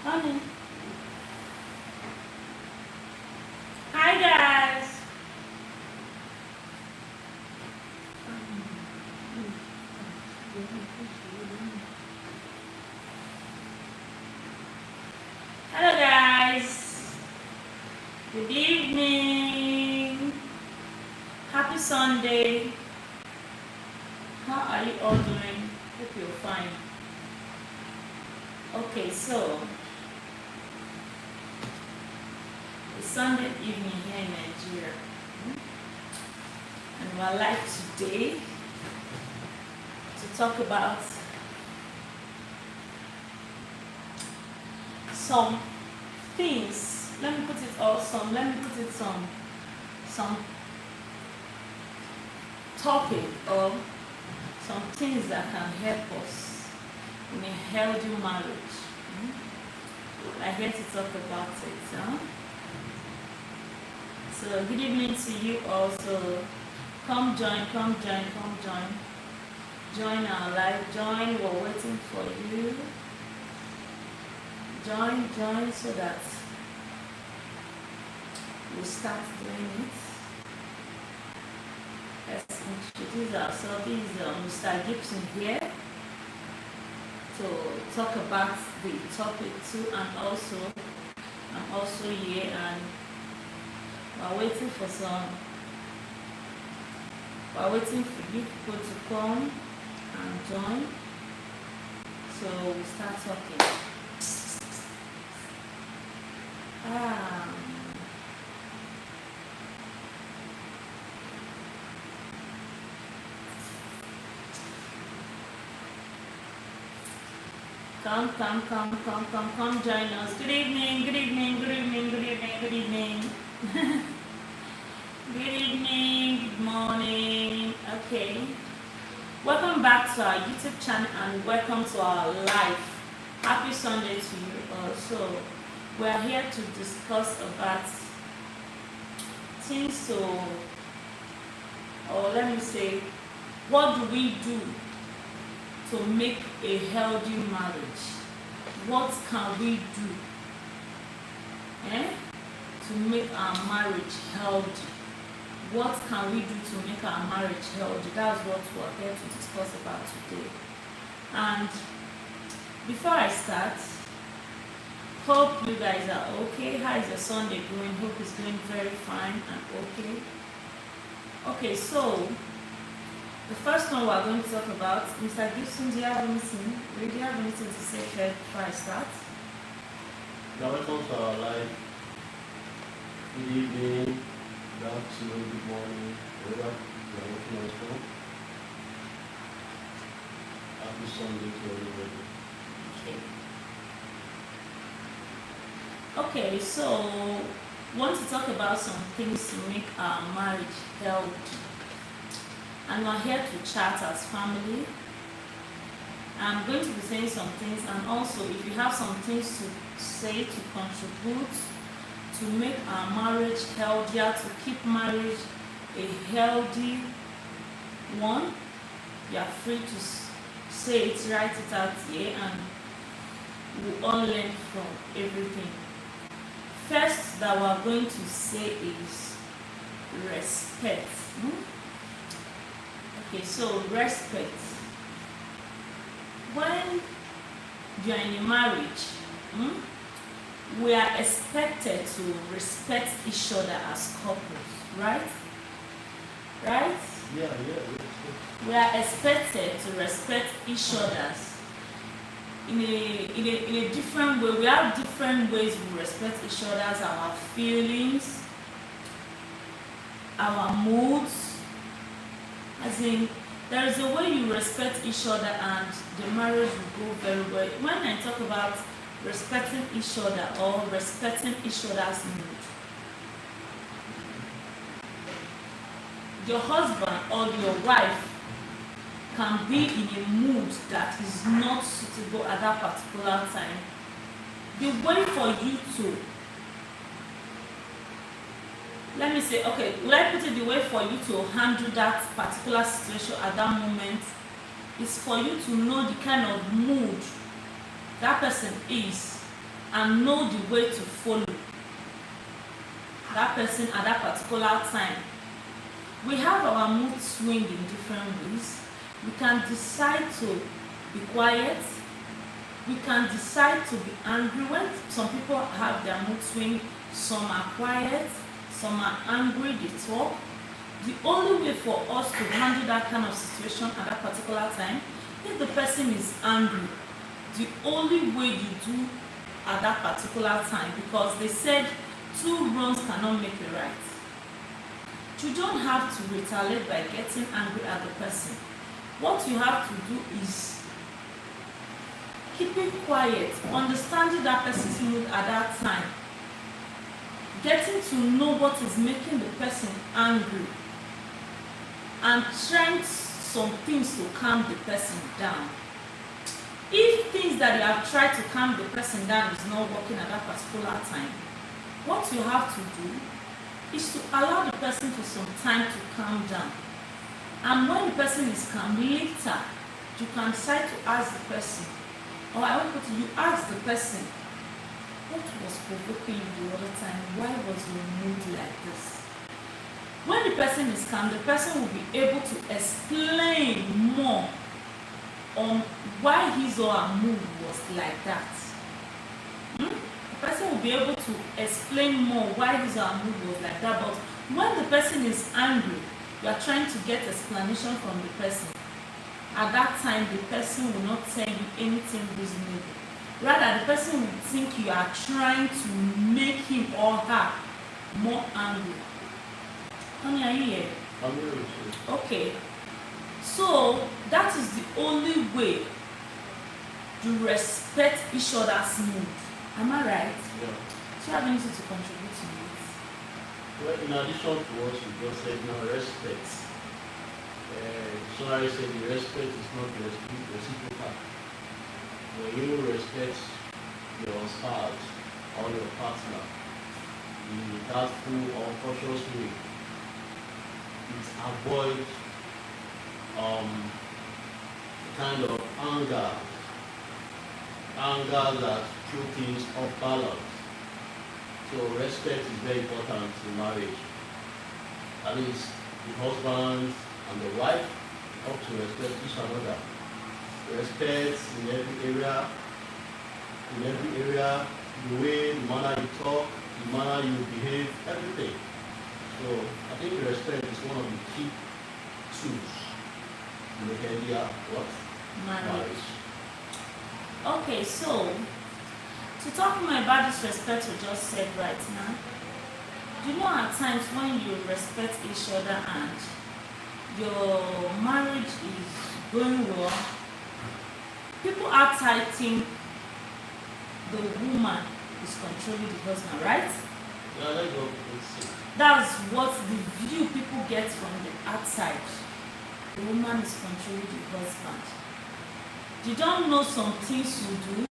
Honey. Hi guys. Hello guys. Good evening. Happy Sunday. How are you all doing? Hope you're fine. Okay, so it's Sunday evening here in Nigeria. And we're live today to talk about some things. Let me put it some topic or some things that can help us in a healthy marriage. I'm here to talk about it. Huh? So good evening to you also. Come join. Join our live. Join. We're waiting for you. Join so that we start doing it. Let's introduce ourselves. This is Mr. Gibson here to talk about the topic too, and also I'm also here, and we're waiting for you people to come and join, so we start talking. Come join us. Good evening. Good evening. Good morning. Okay. Welcome back to our YouTube channel and welcome to our live. Happy Sunday to you. So we are here to discuss about things or let me say, what do we do to make a healthy marriage? What can we do to make our marriage healthy? What can we do to make our marriage healthy? That's what we're here to discuss about today. And before I start, hope you guys are okay. How is your Sunday going? Hope it's going very fine and okay. Okay, so the first one we're going to talk about, Mr. Gibson, do you have anything to say first before I start? Welcome to our live. Good evening, good afternoon, good morning, wherever you are watching us from. Happy Sunday to everybody. Okay, so I want to talk about some things to make our marriage healthy. And we're here to chat as family. I'm going to be saying some things, and also if you have some things to say, to contribute, to make our marriage healthier, to keep marriage a healthy one, you are free to say it, write it out here, and we all learn from everything. First that we're going to say is respect. Okay, so respect. When you are in a marriage, we are expected to respect each other as couples, right? Right? Yeah. We are expected to respect each other in a different way. We have different ways we respect each other, our feelings, our moods. As in, there is a way you respect each other and the marriage will go very well. When I talk about respecting each other or respecting each other's mood, your husband or your wife can be in a mood that is not suitable at that particular time, the way for you to, let me say, okay, will I put it, the way for you to handle that particular situation at that moment is for you to know the kind of mood that person is and know the way to follow that person at that particular time. We have our mood swing in different ways. We can decide to be quiet. We can decide to be angry. When some people have their mood swing, some are quiet, some are angry, they talk. The only way for us to handle that kind of situation at that particular time, if the person is angry, the only way you do at that particular time, because they said 2 wrongs cannot make a right. You don't have to retaliate by getting angry at the person. What you have to do is keeping quiet, understanding that person's mood at that time, getting to know what is making the person angry, and trying some things to calm the person down. If things that you have tried to calm the person down is not working at that particular time, what you have to do is to allow the person for some time to calm down. And when the person is calm, later you can decide to ask the person, or I want you to ask the person, what was provoking you the other time? Why was your mood like this? When the person is calm, the person will be able to explain more on why his or her mood was like that. The person will be able to explain more why his or her mood was like that. But when the person is angry, you are trying to get explanation from the person. At that time, the person will not tell you anything reasonable. Rather, the person will think you are trying to make him or her more angry. Honey, are you here? I'm here with you. Okay. So that is the only way to respect each other's mood. Am I right? Yeah. Do you have anything to contribute to it? Well, in addition to what you just said, now respect. Sorry, said the respect is not reciprocal. When you respect your spouse or your partner in that full or conscious way, it avoids kind of anger that throw things off balance. So respect is very important in marriage. That is, the husband and the wife have to respect each another. Respect in every area, the way, the manner you talk, the manner you behave, everything. So I think respect is one of the key tools in the healthier marriage. Okay, so to talk more about this respect we just said right now, you know at times when you respect each other and your marriage is going well, people outside think the woman is controlling the husband, right? Yeah, let's go. That's what the view people get from the outside. The woman is controlling the husband. You don't know some things you do.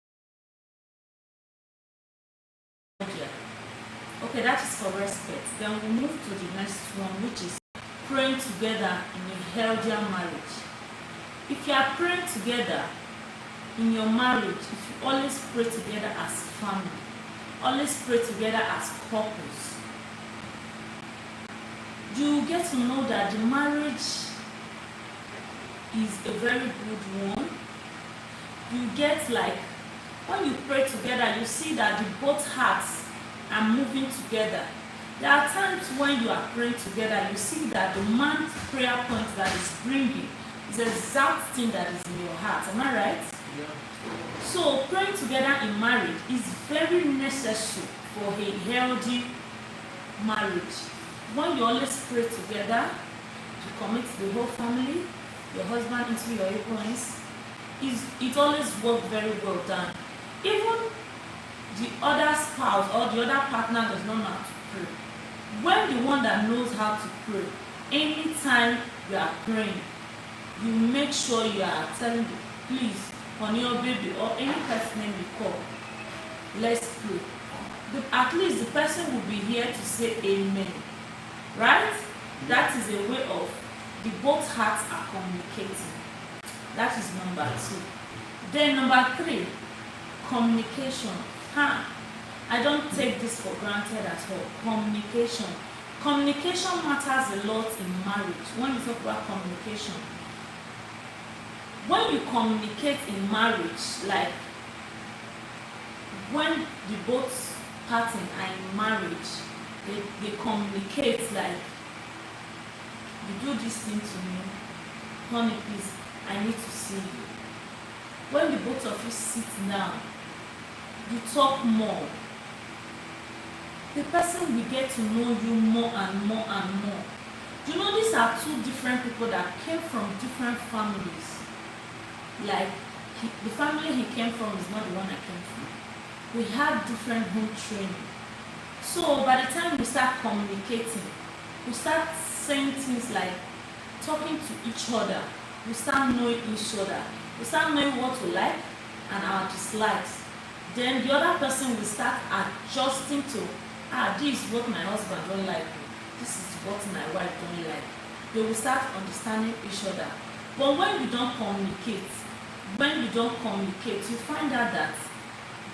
Okay, that is for respect. Then we move to the next one, which is praying together in a healthier marriage. If you are praying together in your marriage, if you always pray together as family, always pray together as couples, you get to know that the marriage is a very good one. You get like, when you pray together, you see that the both hearts are moving together. There are times when you are praying together, you see that the man's prayer point that is bringing is the exact thing that is in your heart. Am I right? Yeah. So praying together in marriage is very necessary for a healthy marriage. When you always pray together, you commit the whole family, your husband into your influence, it always works very well done. Even the other spouse or the other partner does not know how to pray. When the one that knows how to pray, anytime you are praying, you make sure you are telling them, please, honey or baby or any person name you call, let's pray. At least the person will be here to say amen, right? That is a way of the both hearts are communicating. That is number 2. Then number 3, communication. I don't take this for granted at all. Communication. Communication matters a lot in marriage. When you talk about communication, when you communicate in marriage, like when the both parties are in marriage, they communicate like, you do this thing to me, honey, please, I need to see you. When the both of you sit down, you talk more. The person will get to know you more and more and more. You know, these are 2 different people that came from different families. Like, the family he came from is not the one I came from. We have different home training. So by the time we start communicating, we start saying things like talking to each other, we start knowing each other, we start knowing what we like and our dislikes. Then the other person will start adjusting to, this is what my husband don't like, this is what my wife don't like. They will start understanding each other. But when you don't communicate, you find out that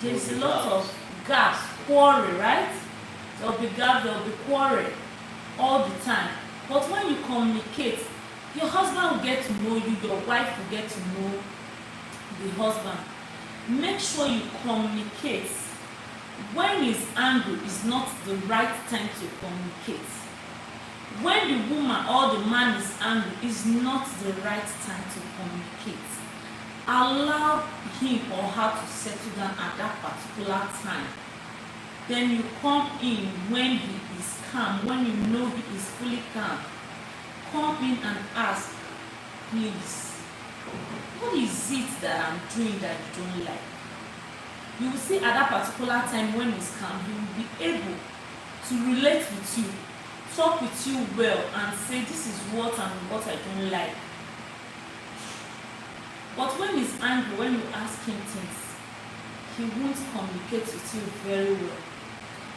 there's a lot of gaps, quarrel, right? There will be gaps, there will be quarrel all the time. But when you communicate, your husband will get to know you, your wife will get to know the husband. Make sure you communicate. When he's angry, it's not the right time to communicate. When the woman or the man is angry, it's not the right time to communicate. Allow him or her to settle down at that particular time. Then you come in when he is calm, when you know he is fully calm. Come in and ask, please, what is it that I'm doing that you don't like? You will see at that particular time when he's calm, he will be able to relate with you, talk with you well, and say, this is what and what I don't like. But when he's angry, when you ask him things, he won't communicate with you very well.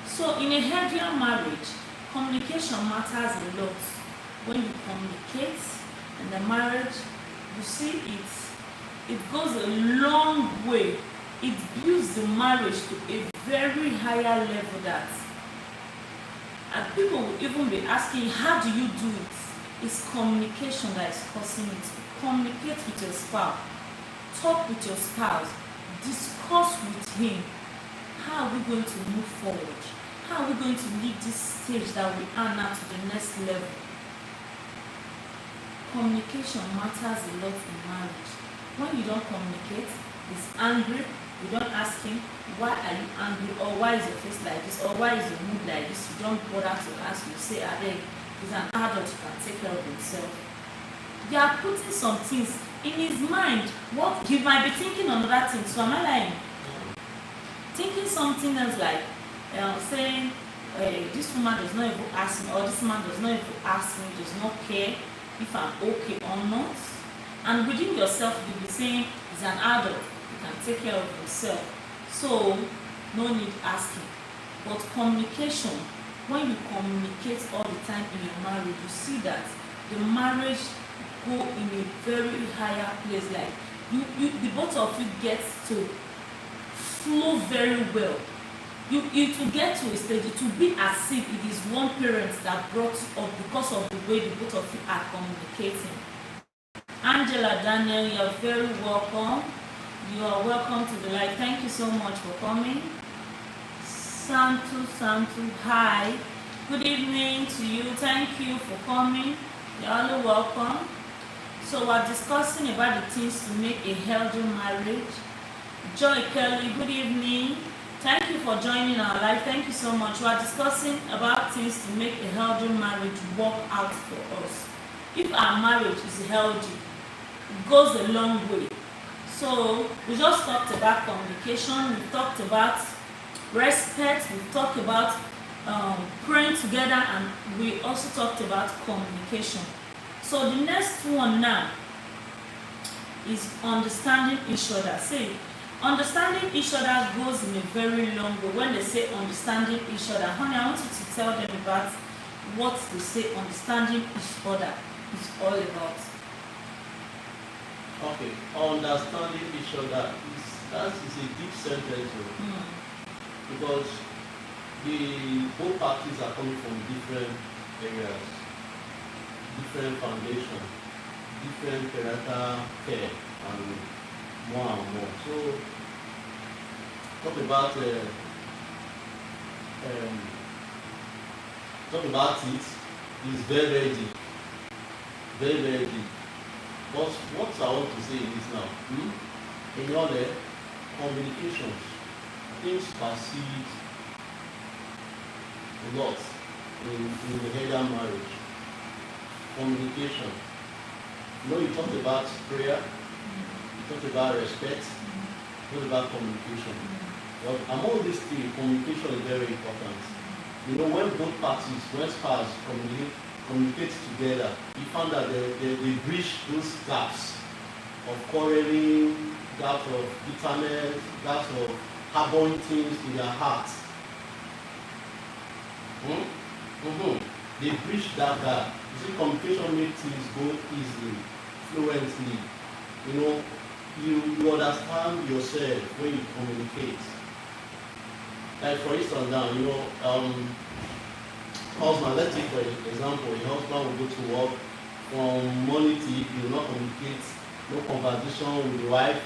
So in a healthier marriage, communication matters a lot. When you communicate in the marriage, you see it goes a long way. It builds the marriage to a very higher level that, and people will even be asking, how do you do it? It's communication that is causing it. Communicate with your spouse. Talk with your spouse. Discuss with him. How are we going to move forward? How are we going to lead this stage that we are now to the next level? Communication matters a lot in marriage. When you don't communicate, he's angry, you don't ask him, why are you angry, or why is your face like this, or why is your mood like this, you don't bother to ask, you say, he's an adult, he can take care of himself. You are putting some things in his mind. What he might be thinking another thing, so am I lying? Thinking something else, like saying, this woman does not even ask me, or this man does not even ask me, does not care if I'm okay or not. And within yourself, you'll be saying, he's an adult, he can take care of himself, so no need asking. But communication, when you communicate all the time in your marriage, you see that the marriage go in a very higher place. Like the both of you get to flow very well. It will get to a stage, it will be as if it is one parent that brought you up because of the way the both of you are communicating. Angela Daniel, you are very welcome. You are welcome to the live. Thank you so much for coming. Santu, hi. Good evening to you. Thank you for coming. You're all welcome. So we're discussing about the things to make a healthy marriage. Joy Kelly, good evening. Thank you for joining our live. Thank you so much. We're discussing about things to make a healthy marriage work out for us. If our marriage is healthy, it goes a long way. So we just talked about communication, we talked about respect, we talked about praying together, and we also talked about communication. So the next one now is understanding each other. See, understanding each other goes in a very long way. When they say understanding each other, honey, I want you to tell them about what they say understanding each other is all about. Okay, understanding each other that is a deep sentence, because both parties are coming from different areas, different foundation, different parental care, and more and more. So, talk about it is very, very deep, very, very deep. But what I want to say is now, in all the communications, things perceived a lot in the header marriage. Communication. You talked about prayer, you talked about respect, you talked about communication. But among these three, communication is very important. When both parties, when spouses communicate together, you found that they bridge those gaps of quarreling, gaps of bitterness, gaps of harboring things in their hearts. They bridge that gap. You see, communication makes things go easily, fluently. You understand yourself when you communicate. Like for instance now, husband, let's take for example, a husband will go to work from morning till evening, will not communicate, no conversation with the wife.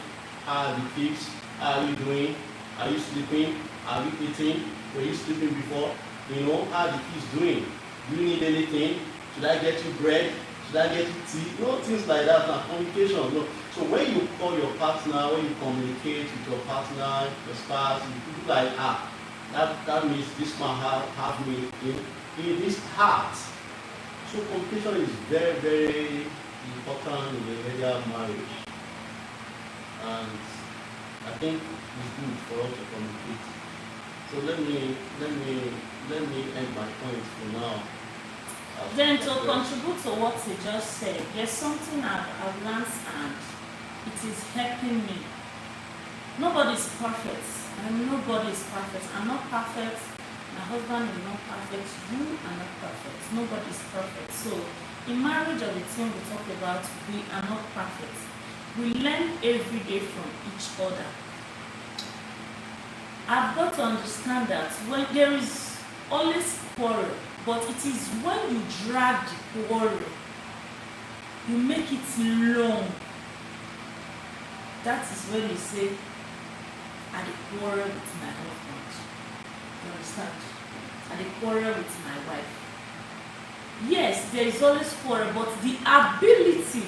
How are the kids? How are you doing? Are you sleeping? Are you eating? Were you sleeping before? How are the kids doing? Do you need anything? Should I get you bread? Should I get you tea? Things like that. Now, communication. So when you call your partner, when you communicate with your partner, your spouse, you feel like, that means this man have me in his heart. So communication is very, very important in the area of marriage. And I think it's good for us to communicate. So let me end my point for now. Then to contribute to what he just said, there's something I've learned and it is helping me. Nobody's perfect. Nobody's perfect. I'm not perfect. My husband is not perfect. You are not perfect. Nobody's perfect. So in marriage or the thing we talk about, we are not perfect. We learn every day from each other. I've got to understand that when there is always quarrel, but it is when you drag the quarrel, you make it long. That is when you say, I had a quarrel with my husband. You understand? I had a quarrel with my wife. Yes, there is always quarrel, but the ability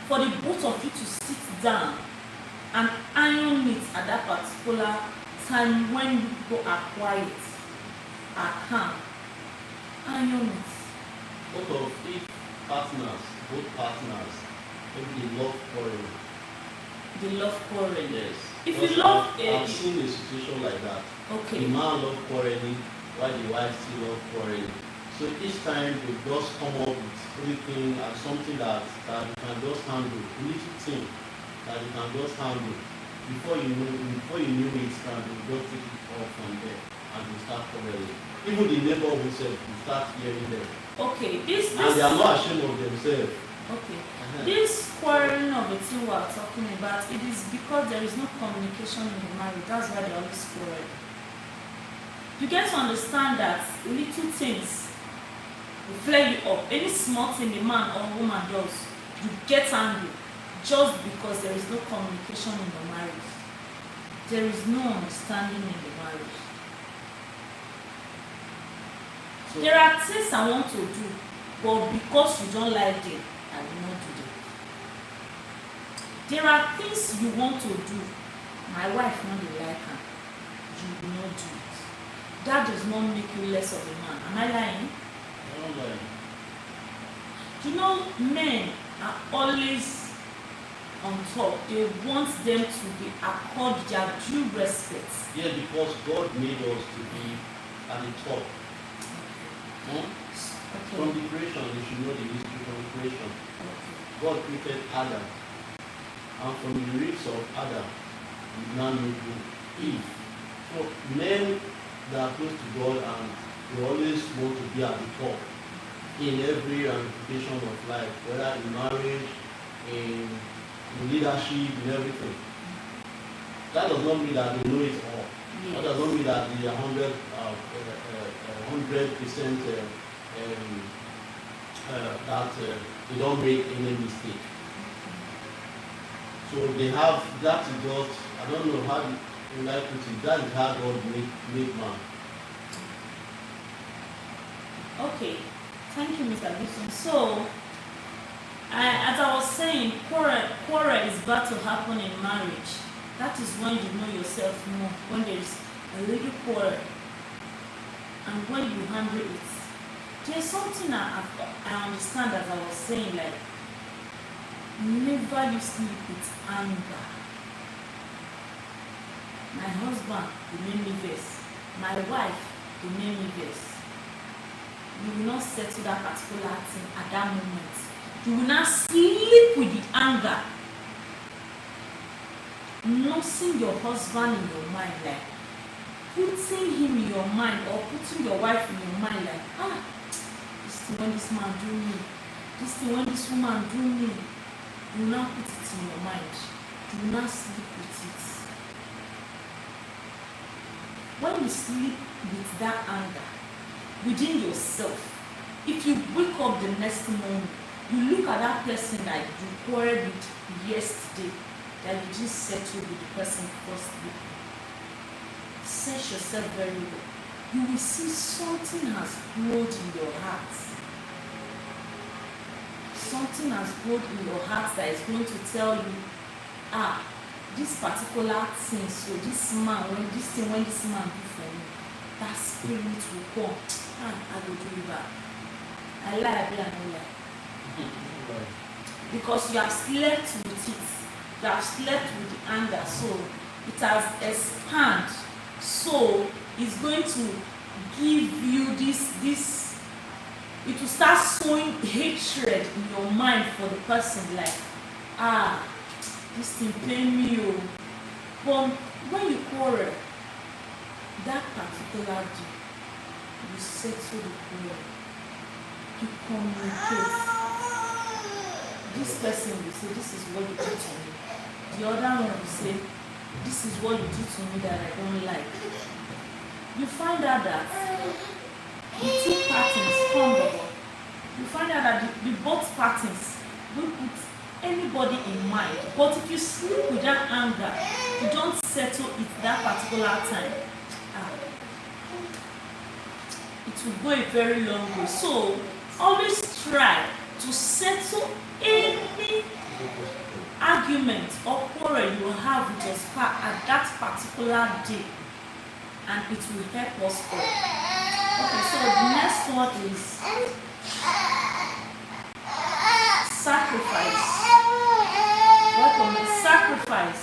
for the both of you to sit down and iron it at that particular time when you people are quiet, are calm, iron it. Both partners, maybe they love quarreling. They love quarreling. Yes. If you love I've seen a situation like that. Okay. The man loves quarreling while the wife still loves quarreling. So each time they just come up with everything and something that you can just handle, a little thing that you can just handle. Before you knew it, you just take it off from there and you start quarreling. Even the neighbor himself, you start hearing them. Okay, this and they are not ashamed of themselves. Okay. This quarreling of the thing we are talking about, it is because there is no communication in the marriage. That's why they always quarrel. You get to understand that little things will flare you up. Any small thing a man or woman does, you get angry just because there is no communication in the marriage. There is no understanding in the marriage. So, there are things I want to do, but because you don't like them, I will not do them. There are things you want to do, my wife not dey like am, you will not do it. That does not make you less of a man. Am I lying? I'm not lying. You know, men are always on top. They want them to be accorded their due respect. Yeah, because God made us to be at the top. Okay. From the creation, you should know the history from the creation. Okay. God created Adam. and from the ribs of Adam did now make Eve. So men that are close to God and they always want to be at the top in every ramification of life, whether in marriage, in leadership, in everything. That does not mean that they know it all. Yes. That does not mean that they are 100% that they don't make any mistake. So they have, that is just, I don't know how you like to put it, that is how God made man. Okay, thank you, Mr. Gibson. So, as I was saying, quarrel is about to happen in marriage. That is when you know yourself more, when there is a little quarrel, and when you handle it. There's something I understand, as I was saying, like, never you sleep with anger. My husband, the name me this. My wife, the name me this. You will not settle that particular thing at that moment. You will not sleep with the anger. Nursing your husband in your mind, like putting him in your mind, or putting your wife in your mind, like, this thing when this man do me, this thing when this woman do me. Do not put it in your mind. Do not sleep with it. When you sleep with that anger within yourself, if you wake up the next morning, you look at that person that you quarreled with yesterday, that you just settled with the person first week. Search yourself very well. You will see something has grown in your heart. Something has grown in your heart that is going to tell you, this particular thing, so this man, when this man do for me, that spirit will come. I go do it back. I lie, I no lie. Because you have slept with it. You have slept with the anger, so it has expanded. So it's going to give you this. It will start sowing hatred in your mind for the person, like, this thing pain me, But when you quarrel, that particular day, you settle the quarrel, you communicate. This person will say, this is what you did to me. The other one will say, this is what you did to me that I don't like. You find out that the two parties you find out that the both parties will put anybody in mind. But if you sleep with that anger, you don't settle it that particular time, it will go a very long way. So always try to settle any argument or quarrel you have with your spouse at that particular day, and it will help us all. Okay, so the next one is sacrifice. Welcome, sacrifice.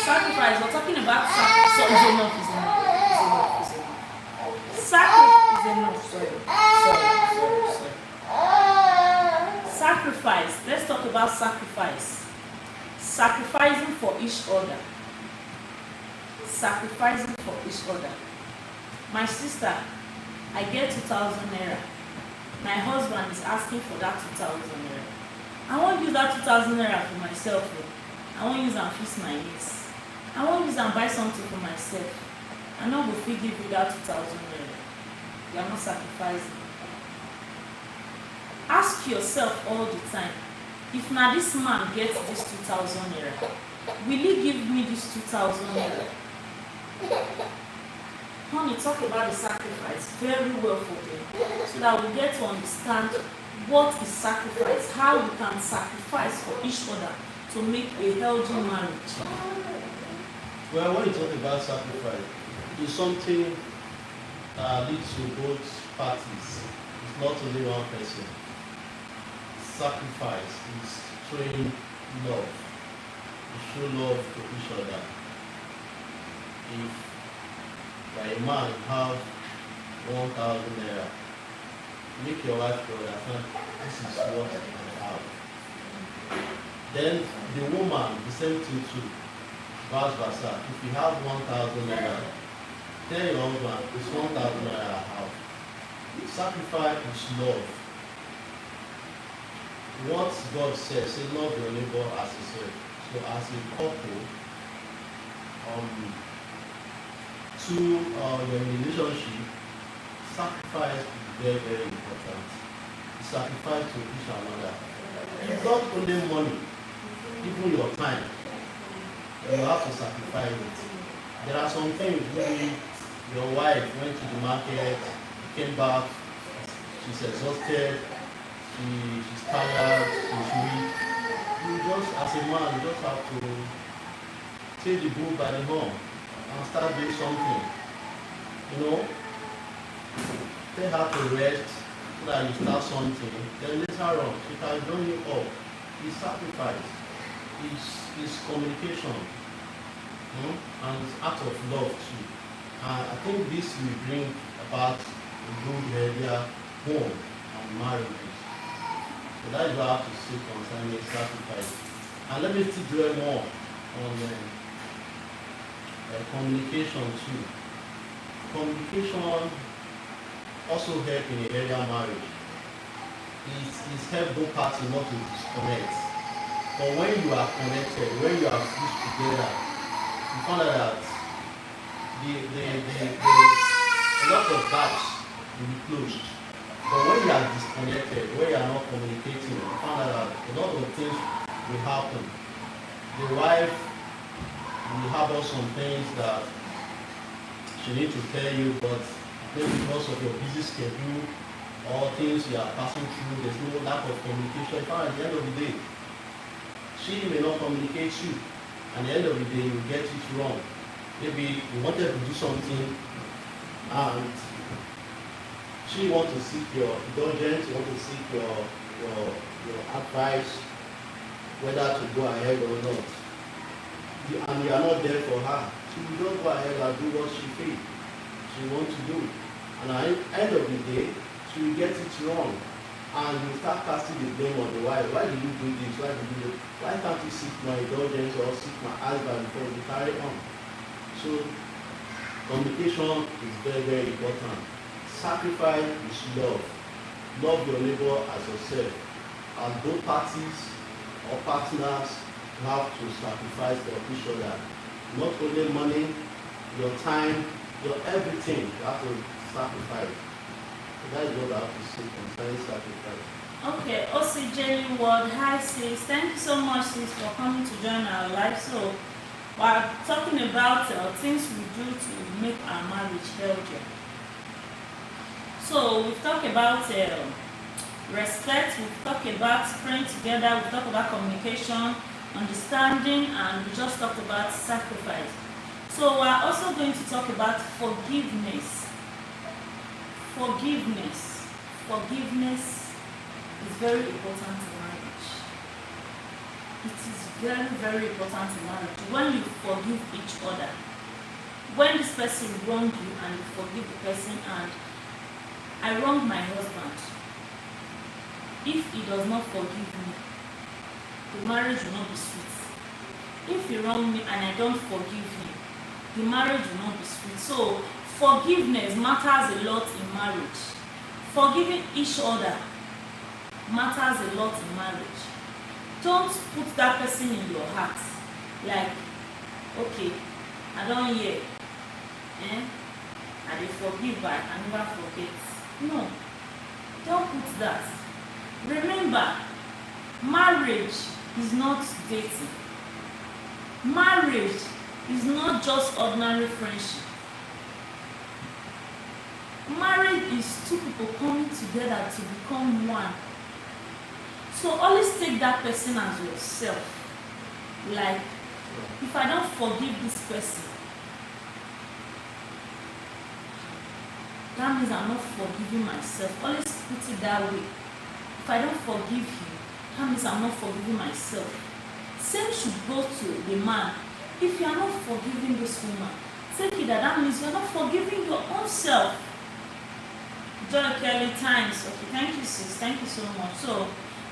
Sacrifice. We're talking about sacrifice. So is enough. Sacrifice is enough. Sorry. Sacrifice. Let's talk about sacrifice. Sacrificing for each other. Sacrificing for each other. My sister, I get 2,000 naira. My husband is asking for that 2,000 naira. I won't use that 2,000 naira for myself. I won't use and fix my needs. I won't use and buy something for myself. I'm not going to give you that 2,000 naira. You are not sacrificing. Ask yourself all the time, if now this man gets this 2,000 naira, will he give me this 2,000 naira? Honey, talk about the sacrifice very well for them, so that we get to understand what is sacrifice, how we can sacrifice for each other to make a healthy marriage. Well, when you talk about sacrifice, it's something that leads to both parties. It's not only one person. Sacrifice is showing love. You show love to each other. If by a man have 1,000 naira, make your wife understand this is what I have. Then the woman, the same thing too, vice versa. If you have 1,000 naira, tell your husband it's 1,000 naira I have. Sacrifice is love. What God says, say love your neighbor as yourself. So as a couple, to your relationship, sacrifice is very, very important. Sacrifice to each another. It's not only money, even your time. You have to sacrifice it. There are some things, maybe your wife went to the market, came back, she's exhausted, she's tired, she's weak. You just, as a man, you just have to take the bull by the horn and start doing something. You know, tell her to rest so that you start something. Then later on, she can join you up. It's sacrifice. It's communication. And it's act of love too. And I think this will bring about a good healthier home and marriages. So that is what I have to say concerning sacrifice. And let me still dwell more on communication too. Communication also help in a healthier marriage. It's help both parties not to disconnect. But when you are connected, when you are fused together, you find out that a lot of gaps will be closed. But when you are disconnected, when you are not communicating, you find out that a lot of things will happen. The wife will harbor some things that she needs to tell you, but maybe because of your busy schedule or things you are passing through, there's no lack of communication. At the end of the day, she may not communicate you. At the end of the day, you get it wrong. Maybe you wanted to do something and she wants to seek your indulgence, you want to seek your advice, whether to go ahead or not. And you are not there for her. She will just go ahead and do what she feels she wants to do. And at the end of the day, she will get it wrong. And you start casting the blame on the wife. Why did you do this? Why did you do this? Why can't you seek my indulgence or seek my advice before you carry on? So communication is very, very important. Sacrifice is love. Love your neighbor as yourself. And both parties or partners have to sacrifice for each other. Not only money, your time, your everything, you have to sacrifice. So that is what I have to say concerning sacrifice. Okay, OC Jenny Ward, hi sis. Thank you so much sis for coming to join our live. So we're talking about things we do to make our marriage healthier. So we've talked about respect, we've talked about praying together, we've talked about communication, understanding, and we just talked about sacrifice. So we're also going to talk about forgiveness. Forgiveness is very important in marriage. It is very, very important in marriage. When you forgive each other, when this person wronged you and you forgive the person, and I wronged my husband, if he does not forgive me, the marriage will not be sweet. If he wronged me and I don't forgive him, the marriage will not be sweet. So forgiveness matters a lot in marriage. Forgiving each other matters a lot in marriage. Don't put that person in your heart like, okay, I don't hear, I dey forgive but I can never forget. No, don't put that. Remember, marriage is not dating. Marriage is not just ordinary friendship. Marriage is two people coming together to become one. So always take that person as yourself. Like, if I don't forgive this person, that means I'm not forgiving myself. Always put it that way. If I don't forgive him, that means I'm not forgiving myself. Same should go to the man. If you are not forgiving this woman, take it that means you are not forgiving your own self. John Kelly times. Okay, thank you sis, thank you so much. So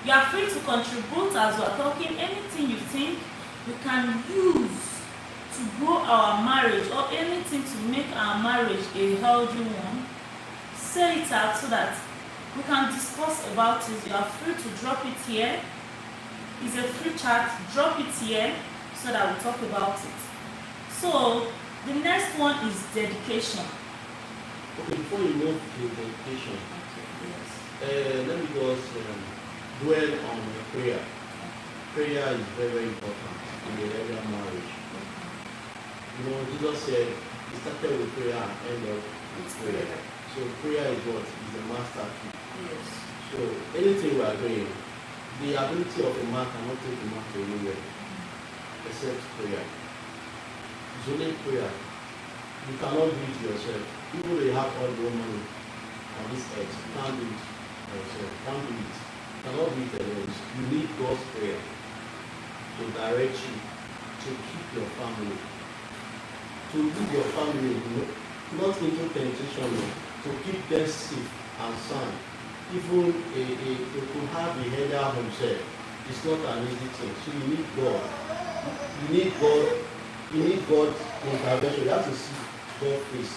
You are free to contribute as we are talking. Anything you think you can use to grow our marriage or anything to make our marriage a healthy one, say it out so that we can discuss about it. You are free to drop it here. It's a free chat. Drop it here so that we talk about it. So the next one is dedication. Okay, before you move to dedication, Okay, yes. let me just dwell on prayer. Prayer is very, very important in the area of marriage. You know, Jesus said he started with prayer and ended with prayer. So prayer is what? Is the master key. Yes. So anything we are doing, the ability of a man cannot take a man to anywhere except prayer. It's only prayer. You cannot do it yourself. Even though you have all the money on this earth, you can't do it yourself. You can't do it. You cannot do it alone. You need God's prayer to direct you, to keep your family, to lead your family, not into temptation, to keep them safe and sound. Even to have a header himself, it's not an easy thing. So you need God. You need God. You need God's intervention. You have to see God's face.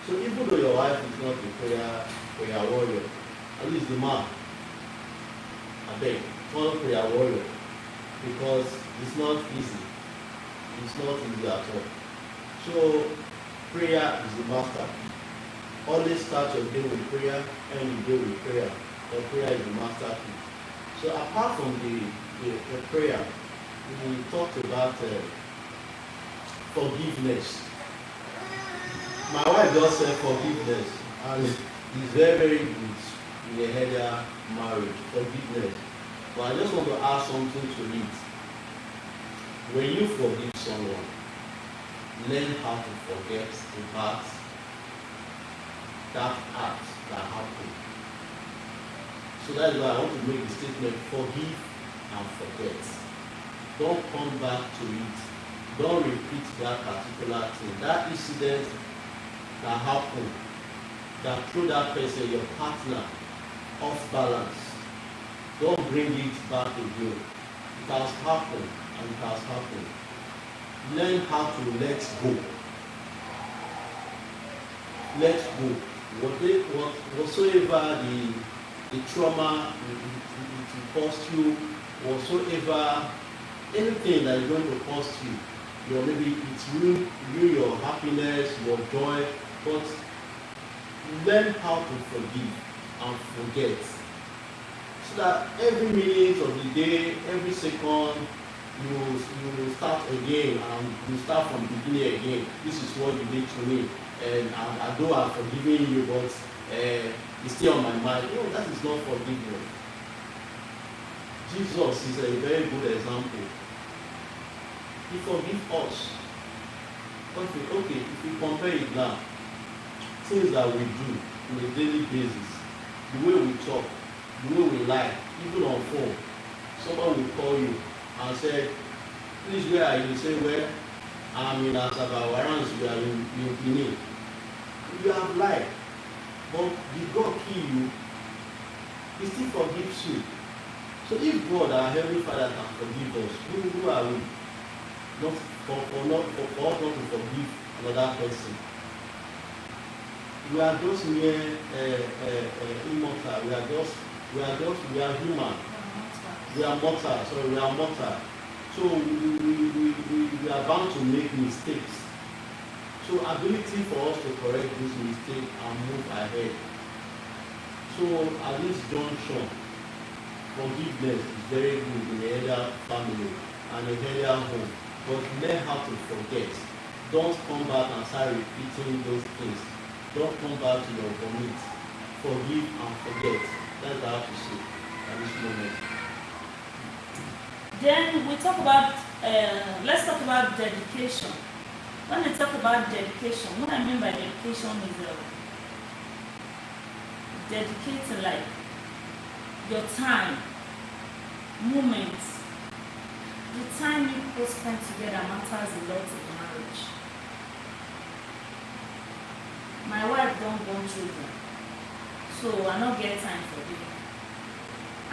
So even though your wife is not a prayer warrior, at least the man, I beg, not a prayer warrior, because it's not easy. It's not easy at all. So prayer is the master. Always start your day with prayer and you day with prayer. But prayer is the master key. So apart from the prayer, we talked about forgiveness. My wife just said forgiveness, and it's very, very good in a healthier marriage, forgiveness. But I just want to add something to it. When you forgive someone, learn how to forget that act that happened. So that's why I want to make the statement, forgive and forget. Don't come back to it. Don't repeat that particular thing. That incident that happened, that threw that person, your partner, off balance. Don't bring it back again. It has happened and it has happened. Learn how to let go. Let go. Whatsoever the trauma it cost you, whatsoever anything that is going to cost you, maybe it's ruin your happiness, your joy, but learn how to forgive and forget. So that every minute of the day, every second, you start again and you start from the beginning again. This is what you did to me, and although I'm forgiving you, but it's still on my mind. That is not forgiveness. Jesus is a very good example. He forgives us. Okay, if we compare it now, things that we do on a daily basis, the way we talk, the way we lie, even on phone, someone will call you and say, please, where are you? You say, well, I'm in Asaba, whereas you are in Benin. You have lied, but did God kill you? He still forgives you. So if God, our Heavenly Father, can forgive us, who are we? Not for us not to forgive another person. We are just mere immortal. We are human. We are mortal. Sorry, we are mortal. So we are bound to make mistakes. So ability for us to correct this mistake and move ahead. So at this junction, forgiveness is very good in a healthier family and a healthier home. But learn how to forget. Don't come back and start repeating those things. Don't come back to your vomit. Forgive and forget. That's what I have to say at this moment. Then we talk about, let's talk about dedication. When I talk about dedication, what I mean by dedication is dedicating like your time, moments. The time you people spend together matters a lot in marriage. My wife don't want children, so I don't get time for them.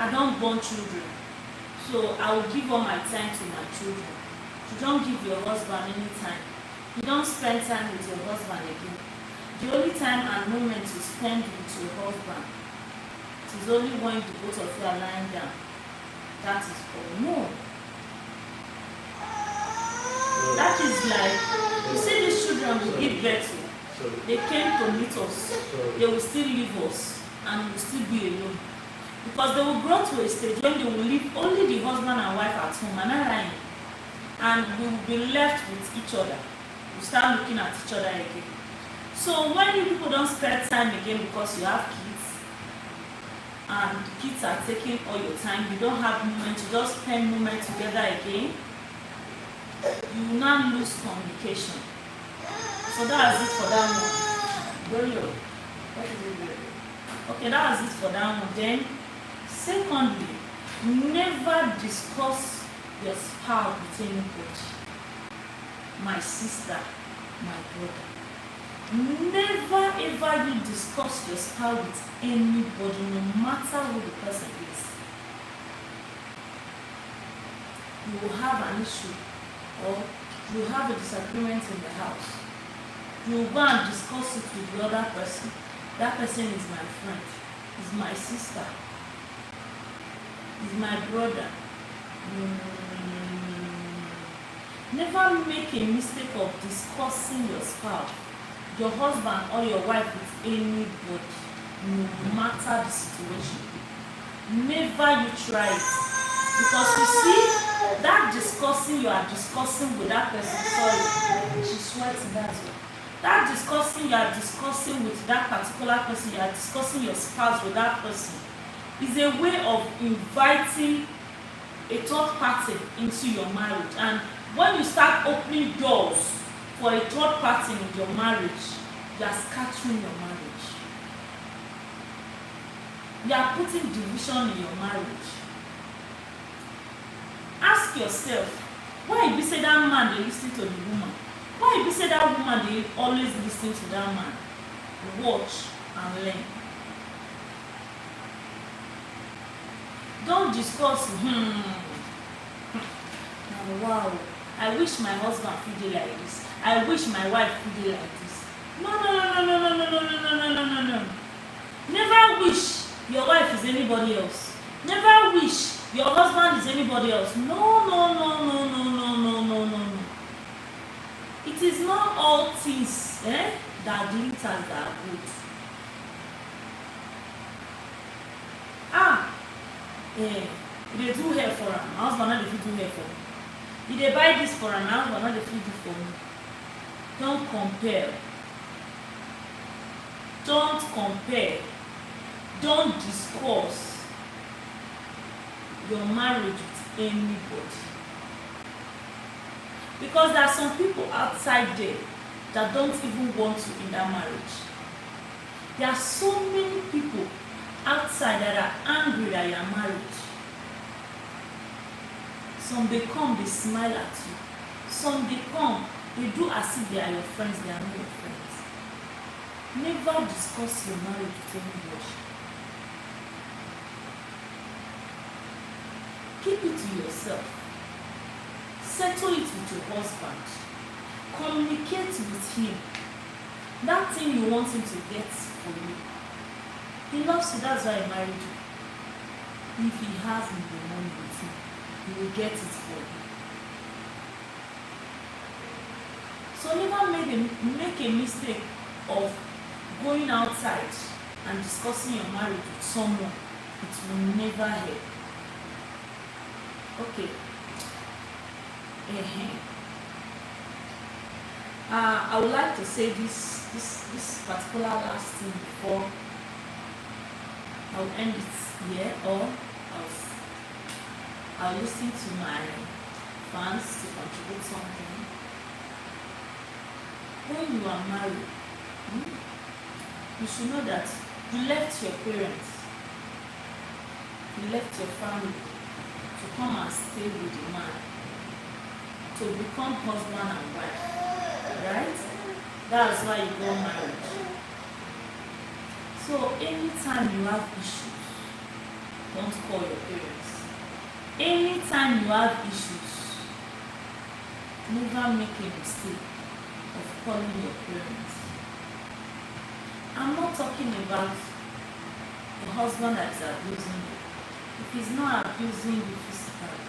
I don't born children, so I will give all my time to my children. You don't give your husband any time. You don't spend time with your husband again. The only time and moment you spend with your husband, it is only when the both of you are lying down. That is all. No. That is like, you see these children we give birth to, they came to meet us, they will still leave us, and we will still be alone. Because they will grow to a stage when they will leave only the husband and wife at home, and we will be left with each other. We start looking at each other again. So when you people don't spend time again because you have kids, and the kids are taking all your time, you don't have moment, you just spend moment together again, you will now lose communication. So that is it for that one. Very low. Okay, that is it for that one. Then, secondly, never discuss your spouse with anybody. My sister, my brother. Never ever you discuss your spouse with anybody, no matter who the person is. You will have an issue, or you have a disagreement in the house. You will go and discuss it with the other person. That person is my friend, is my sister, is my brother. Never make a mistake of discussing your spouse, your husband or your wife with anybody, no matter the situation. Never you try it. Because you see, that discussing you are discussing with that person, sorry, she's sweating, that's what. That discussing you are discussing with that particular person, you are discussing your spouse with that person, is a way of inviting a third party into your marriage. And when you start opening doors for a third party in your marriage, you are scattering your marriage. You are putting division in your marriage. Ask yourself, why if you say that man they listen to the woman? Why if you say that woman they always listen to that man? Watch and learn. Don't discuss, wow, I wish my husband feel like this. I wish my wife feel like this. No. Never wish your wife is anybody else. Never wish your husband is anybody else. No. It is not all things that glitters that are good. They do hair for am, my husband not dey fit do hair for me. They buy this for am, my husband not dey fit do for me. Don't compare. Don't discuss your marriage with anybody. Because there are some people outside there that don't even want you in that marriage. There are so many people outside that are angry that you are married. Some they come, they smile at you. Some they come, they do as if they are your friends, they are not your friends. Never discuss your marriage with anybody. Keep it to yourself. Settle it with your husband. Communicate with him. That thing you want him to get for you. He loves you, that's why he married you. If he has the money with him, he will get it for you. So never make a mistake of going outside and discussing your marriage with someone. It will never help. Okay. I would like to say this particular last thing before I'll end it here, or I'll listen to my fans to contribute something. When you are married, you should know that you left your parents, you left your family to come and stay with the man, to become husband and wife, right? That's why you go married. So anytime you have issues, don't call your parents. Anytime you have issues, never make a mistake of calling your parents. I'm not talking about a husband that is abusing you. If he's not abusing you physically,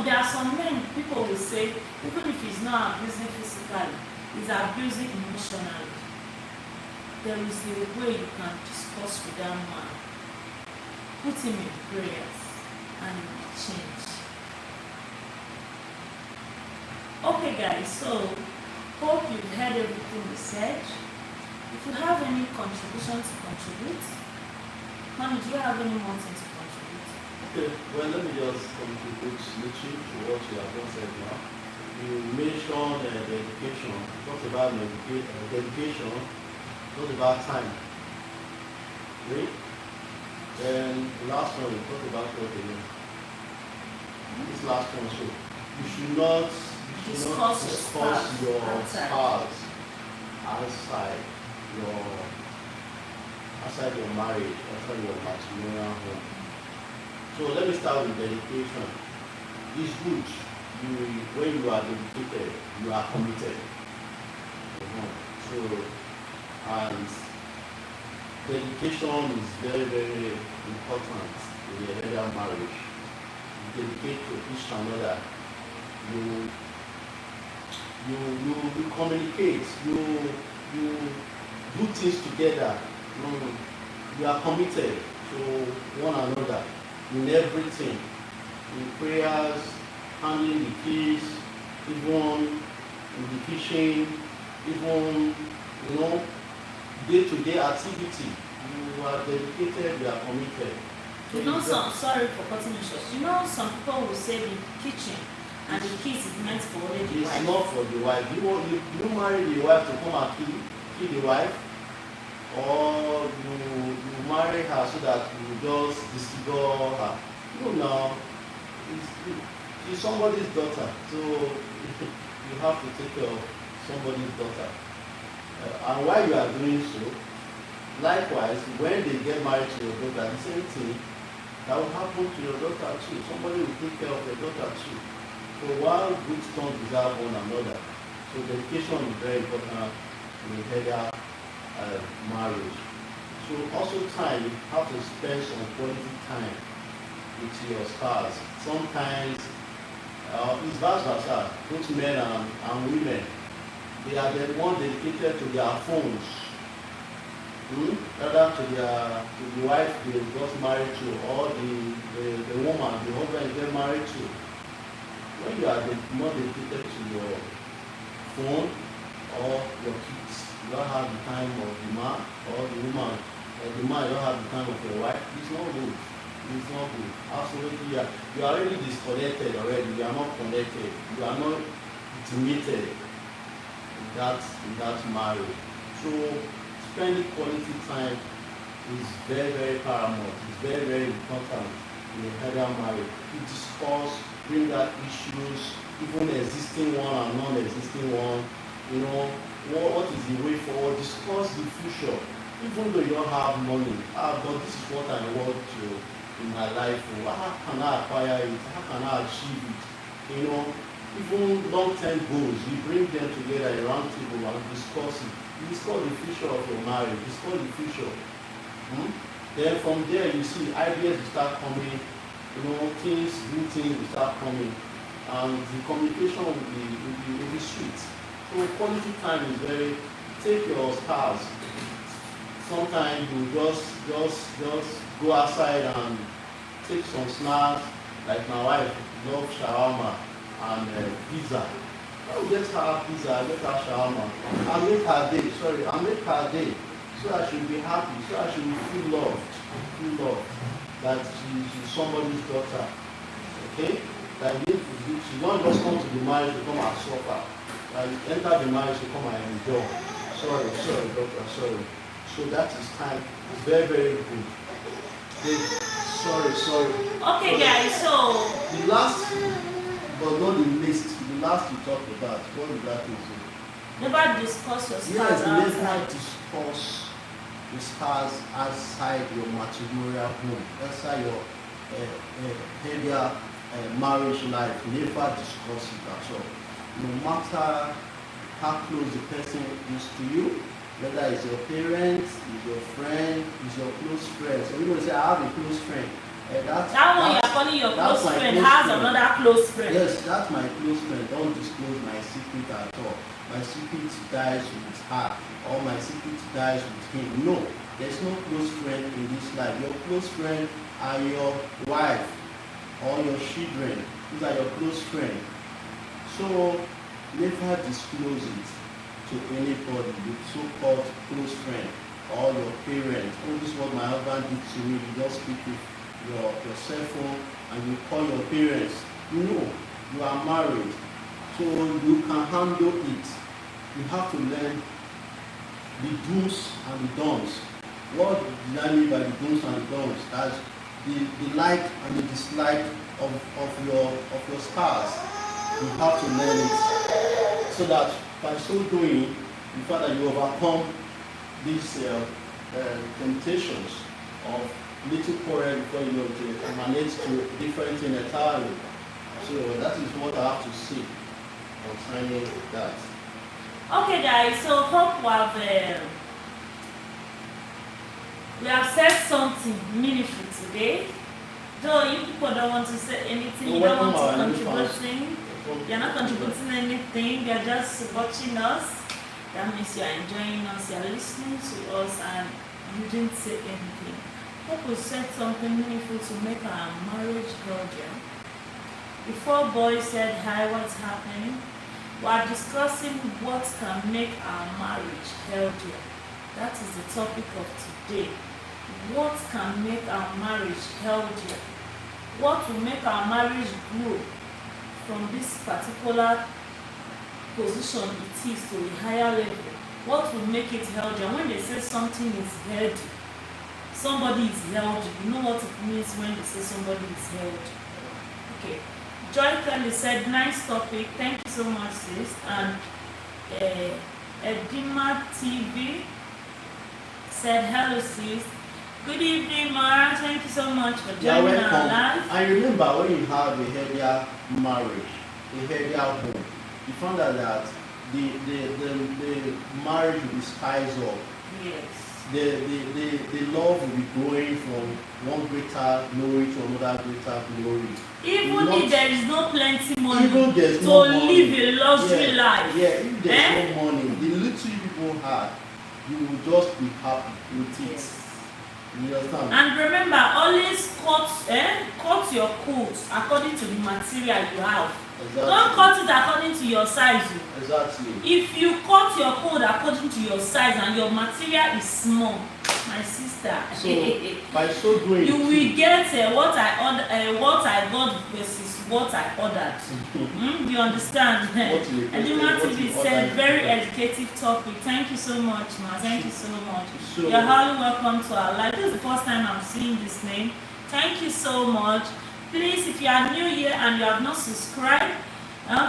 there are some men, people will say, even if he's not abusing physically, he's abusing emotionally. There is a way you can discuss with that man. Put him in prayers and it will change. Okay guys, so hope you've heard everything we said. If you have any contribution to contribute, honey, do you have any more things to contribute? Okay, well, let me just contribute little to what you have just said now. You mentioned the education, talked about dedication, talked about time. Right? Then the last one, you talked about what again? This last one, so you should not discuss your spouse outside your marriage, outside your matrimonial home. So let me start with dedication. It's good. When you are dedicated, you are committed. So, and dedication is very, very important in a healthy marriage. You dedicate to each another. You communicate. You do things together. You are committed to one another in everything, in prayers, handling the kids, even in the kitchen, even day-to-day activity. You are dedicated, you are committed. So sorry for cutting you short. Some people will say the kitchen and the kids is meant for only the wife. It's not for the wife. You marry the wife to come and kill the wife, or you marry her so that you just disfigure her. No, she's somebody's daughter, so you have to take care of somebody's daughter. And while you are doing so, likewise, when they get married to your daughter, the same thing that will happen to your daughter too. Somebody will take care of your daughter too. So while good sons deserve one another, so dedication is very important in a healthy marriage. So also time, you have to spend some quality time with your spouse. Sometimes it's vice versa. Both men and women, they are the one dedicated to their phones. Rather to the wife they got married to, or the woman, the husband get married to. When you are more dedicated to your phone or your kids, you don't have the time of the man or the woman, or the man, you don't have the time of your wife. It's not good. It's not good. Absolutely, you are already disconnected already. You are not connected. You are not intimated in that marriage. So spending quality time is very, very paramount. It's very, very important in a healthy marriage. You discuss, bring out issues, even existing one and non-existing one. What is the way forward? Discuss the future. Even though you don't have money, but this is what I want to in my life. How can I acquire it? How can I achieve it? Even long-term goals, you bring them together at a round table and discuss it. You discuss the future of your marriage, discuss the future. Then from there you see ideas will start coming, new things will start coming, and the communication will be sweet. So quality time is very, take your spouse. Sometimes you just go outside and take some snacks, like my wife loves shawarma and pizza. I'll get her pizza, I'll get her shawarma, I'll make her day, so that she'll be happy, so that she will feel loved, that she's somebody's daughter. Okay? That she don't just come to the marriage to come and suffer. That you enter the marriage to come and enjoy. Sorry, doctor, sorry. So that is time. It's very, very good. Sorry. Okay, guys, so the last, but not the least, the last you talked about, what is that thing? Never discuss your spouse outside. Yes, never the scars outside your matrimonial home, outside your heavier marriage life. Never discuss it at all. No matter how close the person is to you, whether it's your parents, it's your friend, it's your close friend. So you will say, I have a close friend. That one you're calling your close friend has another close friend. Yes, that's my close friend. Don't disclose my secret at all. My secret dies with her, or my secret dies with him. No, there's no close friend in this life. Your close friend are your wife or your children. These are your close friends. So never disclose it to anybody, your so-called close friend or your parents. Oh, this is what my husband did to me. You just speak with your cell phone and you call your parents. No, you are married, so you can handle it. You have to learn the do's and the don'ts. What do I mean by the do's and the don'ts? That's the like and the dislike of your spouse. You have to learn it so that by so doing, you find that you overcome these temptations of little quarrel before you know to emanate to different thing entirely. So that is what I have to say concerning that. Okay, guys. So hope we have said something meaningful today. Though you people don't want to say anything, you don't want to contribute. You're not contributing anything. You're just watching us. That means you're enjoying us. You're listening to us, and you didn't say anything. Hope we said something meaningful to make our marriage healthier. Before Boy said hi, what's happening? We are discussing what can make our marriage healthier. That is the topic of today. What can make our marriage healthier? What will make our marriage grow from this particular position it is to a higher level? What will make it healthier? When they say something is healthy, somebody is healthy, you know what it means when they say somebody is healthy. Okay. Joy Kelly said, nice topic. Thank you so much, sis. And Edima TV said, hello, sis. Good evening, Mara. Thank you so much for joining our live. I remember when you have a heavier marriage, a heavier home, you found out that the marriage will be spiced up. Yes. The love will be growing from one greater glory to another greater glory. Even if there is no plenty money to no live a luxury life. Yeah, if there's no money, the little people have, you will just be happy with it. Yes. You understand? And remember, always cut your coat according to the material you have. Exactly. Don't cut it according to your size. Exactly. If you cut your coat according to your size and your material is small, my sister, so by so doing, you will get what I got versus what I ordered. Do you understand? And the TV said very educative topic. Thank you so much, ma. Thank you so much. You're highly welcome to our live. This is the first time I'm seeing this name. Thank you so much. Please, if you are new here and you have not subscribed,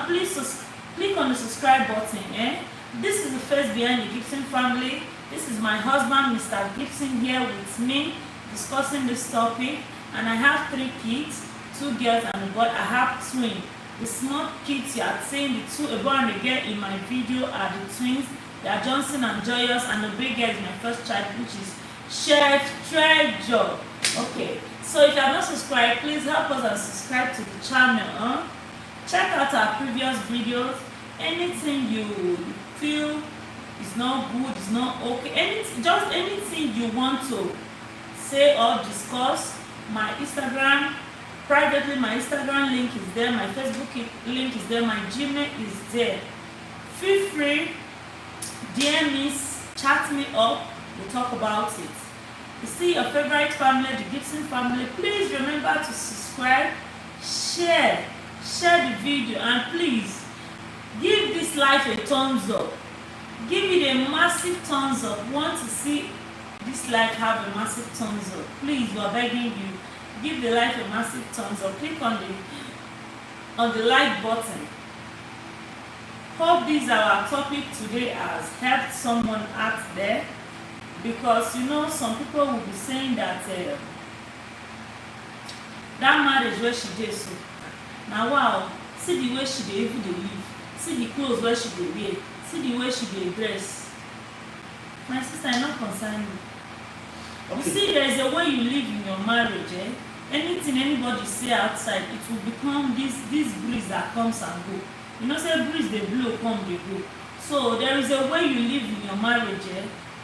please click on the subscribe button. This is the face behind the Gibson family. This is my husband, Mr. Gibson, here with me discussing this topic. And I have 3 kids, 2 girls and a boy. I have twins. The small kids you are seeing, the 2, a boy and a girl in my video, are the twins. They are Johnson and Joyous, and the big girl is my first child, which is Chef Treasure. Okay. So if you have not subscribed, please help us and subscribe to the channel. Check out our previous videos. Anything you feel is not good, is not okay, anything you want to say or discuss, my Instagram, privately my Instagram link is there, my Facebook link is there, my Gmail is there. Feel free, DM me, chat me up, we'll talk about it. You see your favorite family, the Gibson family, please remember to subscribe, share the video, and please give this life a thumbs up. Give it a massive thumbs up. Want to see this life have a massive thumbs up? Please, we are begging you, give the life a massive thumbs up. Click on the like button. Hope this our topic today has helped someone out there. Because you know some people will be saying that that marriage where she did so. Now wow, see the way she dey even dey live, see the clothes where she dey wear, see the way she dey dress. My sister, I not concern you. Okay. You see, there is a way you live in your marriage. Anything anybody say outside, it will become this breeze that comes and go. You know, say breeze they blow, come they go. So there is a way you live in your marriage.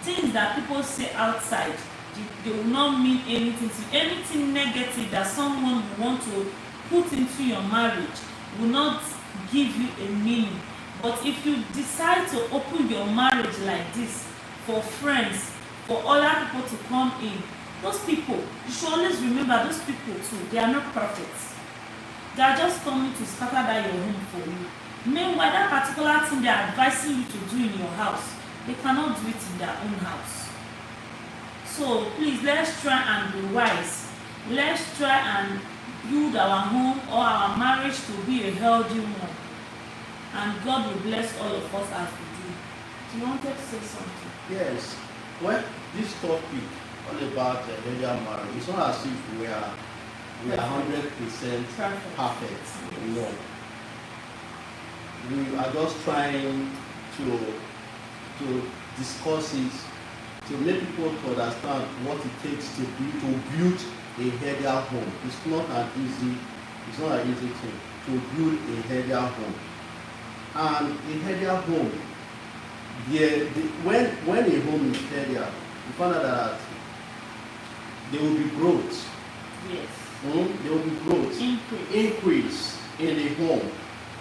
Things that people say outside, they will not mean anything to you. Anything negative that someone will want to put into your marriage will not give you a meaning. But if you decide to open your marriage like this for friends, for other people to come in, those people, you should always remember those people too, they are not perfect. They are just coming to scatter that your home for you. Meanwhile, that particular thing they are advising you to do in your house, they cannot do it in their own house. So please, let's try and be wise. Let's try and build our home or our marriage to be a healthy one. And God will bless all of us as we do. You wanted to say something? Yes. Well, this topic all about healthier marriage, it's not as if we are 100% perfect. No. We are just trying to discuss it, to make people to understand what it takes to build a healthier home. It's not an easy thing to build a healthier home. And a healthier home, when a home is healthier, you find out that there will be growth. Yes. There will be growth. Increase in the home,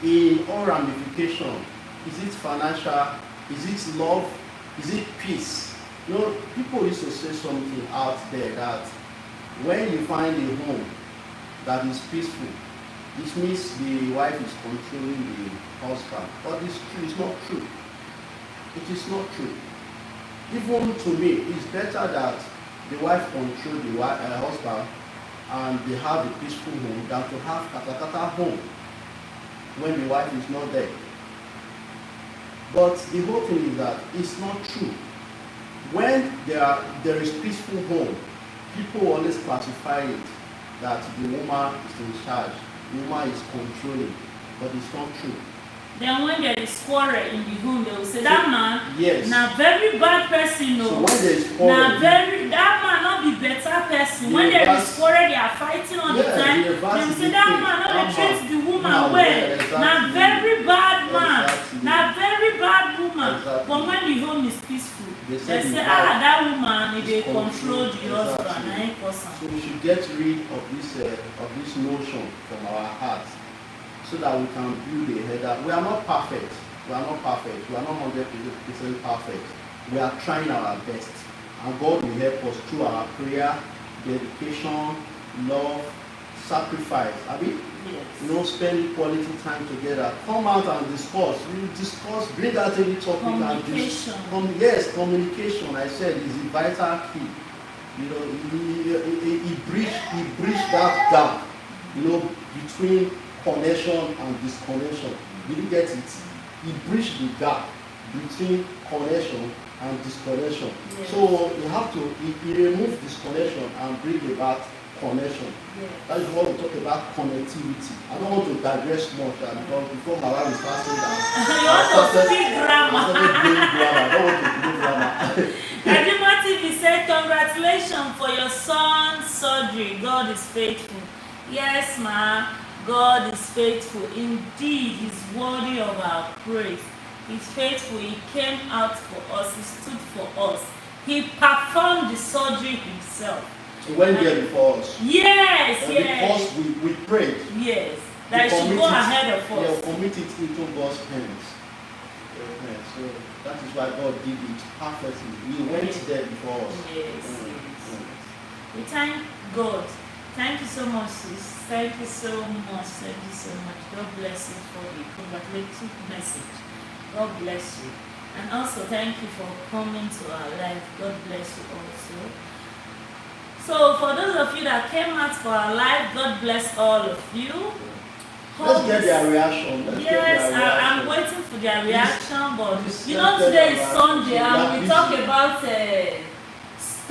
in all ramification. Is it financial? Is it love? Is it peace? You know, people used to say something out there that when you find a home that is peaceful, it means the wife is controlling the husband. But it's not true. It is not true. Even to me, it's better that the wife controls the husband and they have a peaceful home than to have katakata home when the wife is not there. But the whole thing is that it's not true. When there is peaceful home, people always classify it that the woman is in charge, the woman is controlling, but it's not true. Then when there is quarrel in the home, they will say that man, yes, na very bad person. No. So when there is quarrel, that man not be better person. When there is quarrel, they are fighting all the time. They will say that man not treat the woman well. Exactly. Na very bad man. Exactly. Na very bad woman. Exactly. But when the home is peaceful, they say that woman they control the husband. So we should get rid of this notion from our hearts, so that we can build a header. We are not perfect. We are not 100% perfect. We are trying our best. And God will help us through our prayer, dedication, love, sacrifice. I mean, yes. Spending quality time together. Come out and discuss. We discuss, bring out any topic. Communication. Yes, communication, I said, is a vital key. He bridged that gap, between connection and disconnection. Did you get it? He bridged the gap between connection and disconnection. Yes. So you have to remove disconnection and bring about connection. Yes. That is what we talk about connectivity. I don't want to digress much because before my wife is passing down, you want to speak grammar. I don't want to do grammar. Edimati said, congratulations for your son's surgery. God is faithful. Yes, ma. God is faithful. Indeed, He's worthy of our praise. He's faithful. He came out for us. He stood for us. He performed the surgery Himself. He went there before us. Yes, and yes. Because we prayed. Yes. That He should go ahead of us. Yeah, commit it into God's hands. So that is why God did it perfectly. He went there before us. Yes. We thank God. Thank you so much, sis. Thank you so much. Thank you so much. God bless you for the congratulatory message. God bless you. And also thank you for coming to our life. God bless you also. So for those of you that came out for our life, God bless all of you. Let's get their reaction. I'm waiting for their reaction, but today is Sunday and we talk about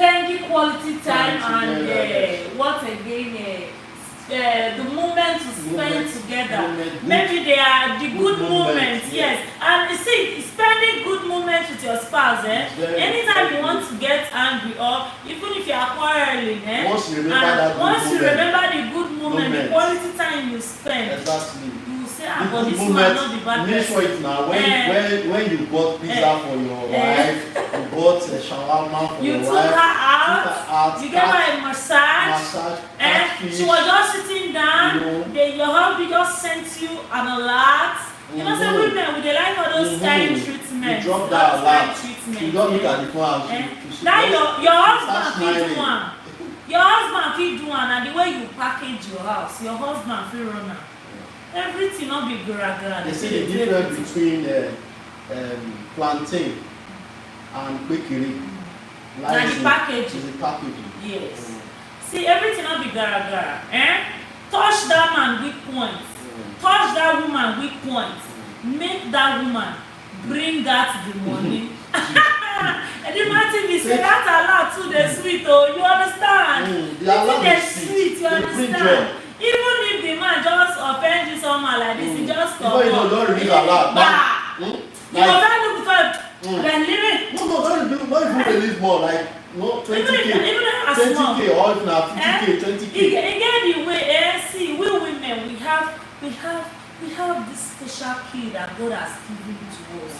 spending quality time Time and together, what again? The moment to spend together. moment, Maybe they are the good good moments, moments, yes. And you see, spending good moments with your spouse, It's very, anytime very you want to get angry or even if you are quarreling, once you remember and that good once you moment, remember the good moment, the Moment. quality time you spend, exactly. you will say, The ah, but good this one not the moment, bad make sure person. it now. When you bought pizza Eh. for your Eh. wife, you bought a shawarma for You your took wife, her out, took her out, you gave her a massage, massage, and catfish, she was just sitting down. you know. Your hubby just sent you an alert. You know, some women we dey like all those kind You treatments. drop Those that kind alert. treatments. You don't look eh. at the phone and Eh, she that just your start husband fit do smiling. one. Your husband fit do one, and the way you package your house, your husband fit run am. Everything no be gra-gra. They say the difference between plantain and bakery Na the packaging. is the packaging. Yes. See, everything no be gara-gara. Touch that man weak point. Touch that woman weak point. Make that woman bring out the money. And the man thing is say that alert too dey sweet oh, you understand? The The alert thing dey is sweet, you They bring understand? joy. Even if the man just offend you somehow like this, he just Before you know, don't release alert. Bah! Hmm? You go try look before Mm. then leave it. No, don't even release more. Like, no, 20K, Even if it's small. 20K, or if not 50K, 20K. Again, the way, see, we women, we have this special key that God has given to us.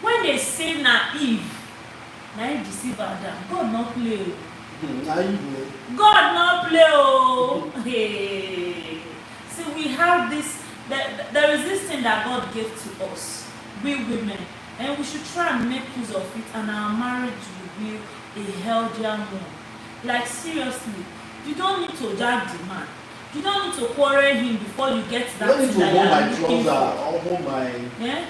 When they say naive, naive deceive Adam. God not play. Naive. God not play. Oh, hey. See, we have this. There is this thing that God gave to us, we women, and we should try and make use of it, and our marriage will be a healthier one. Like seriously, you don't need to judge the man. You don't need to quarrel him before you get You that don't need thing to that hold you my are looking trouser for. or hold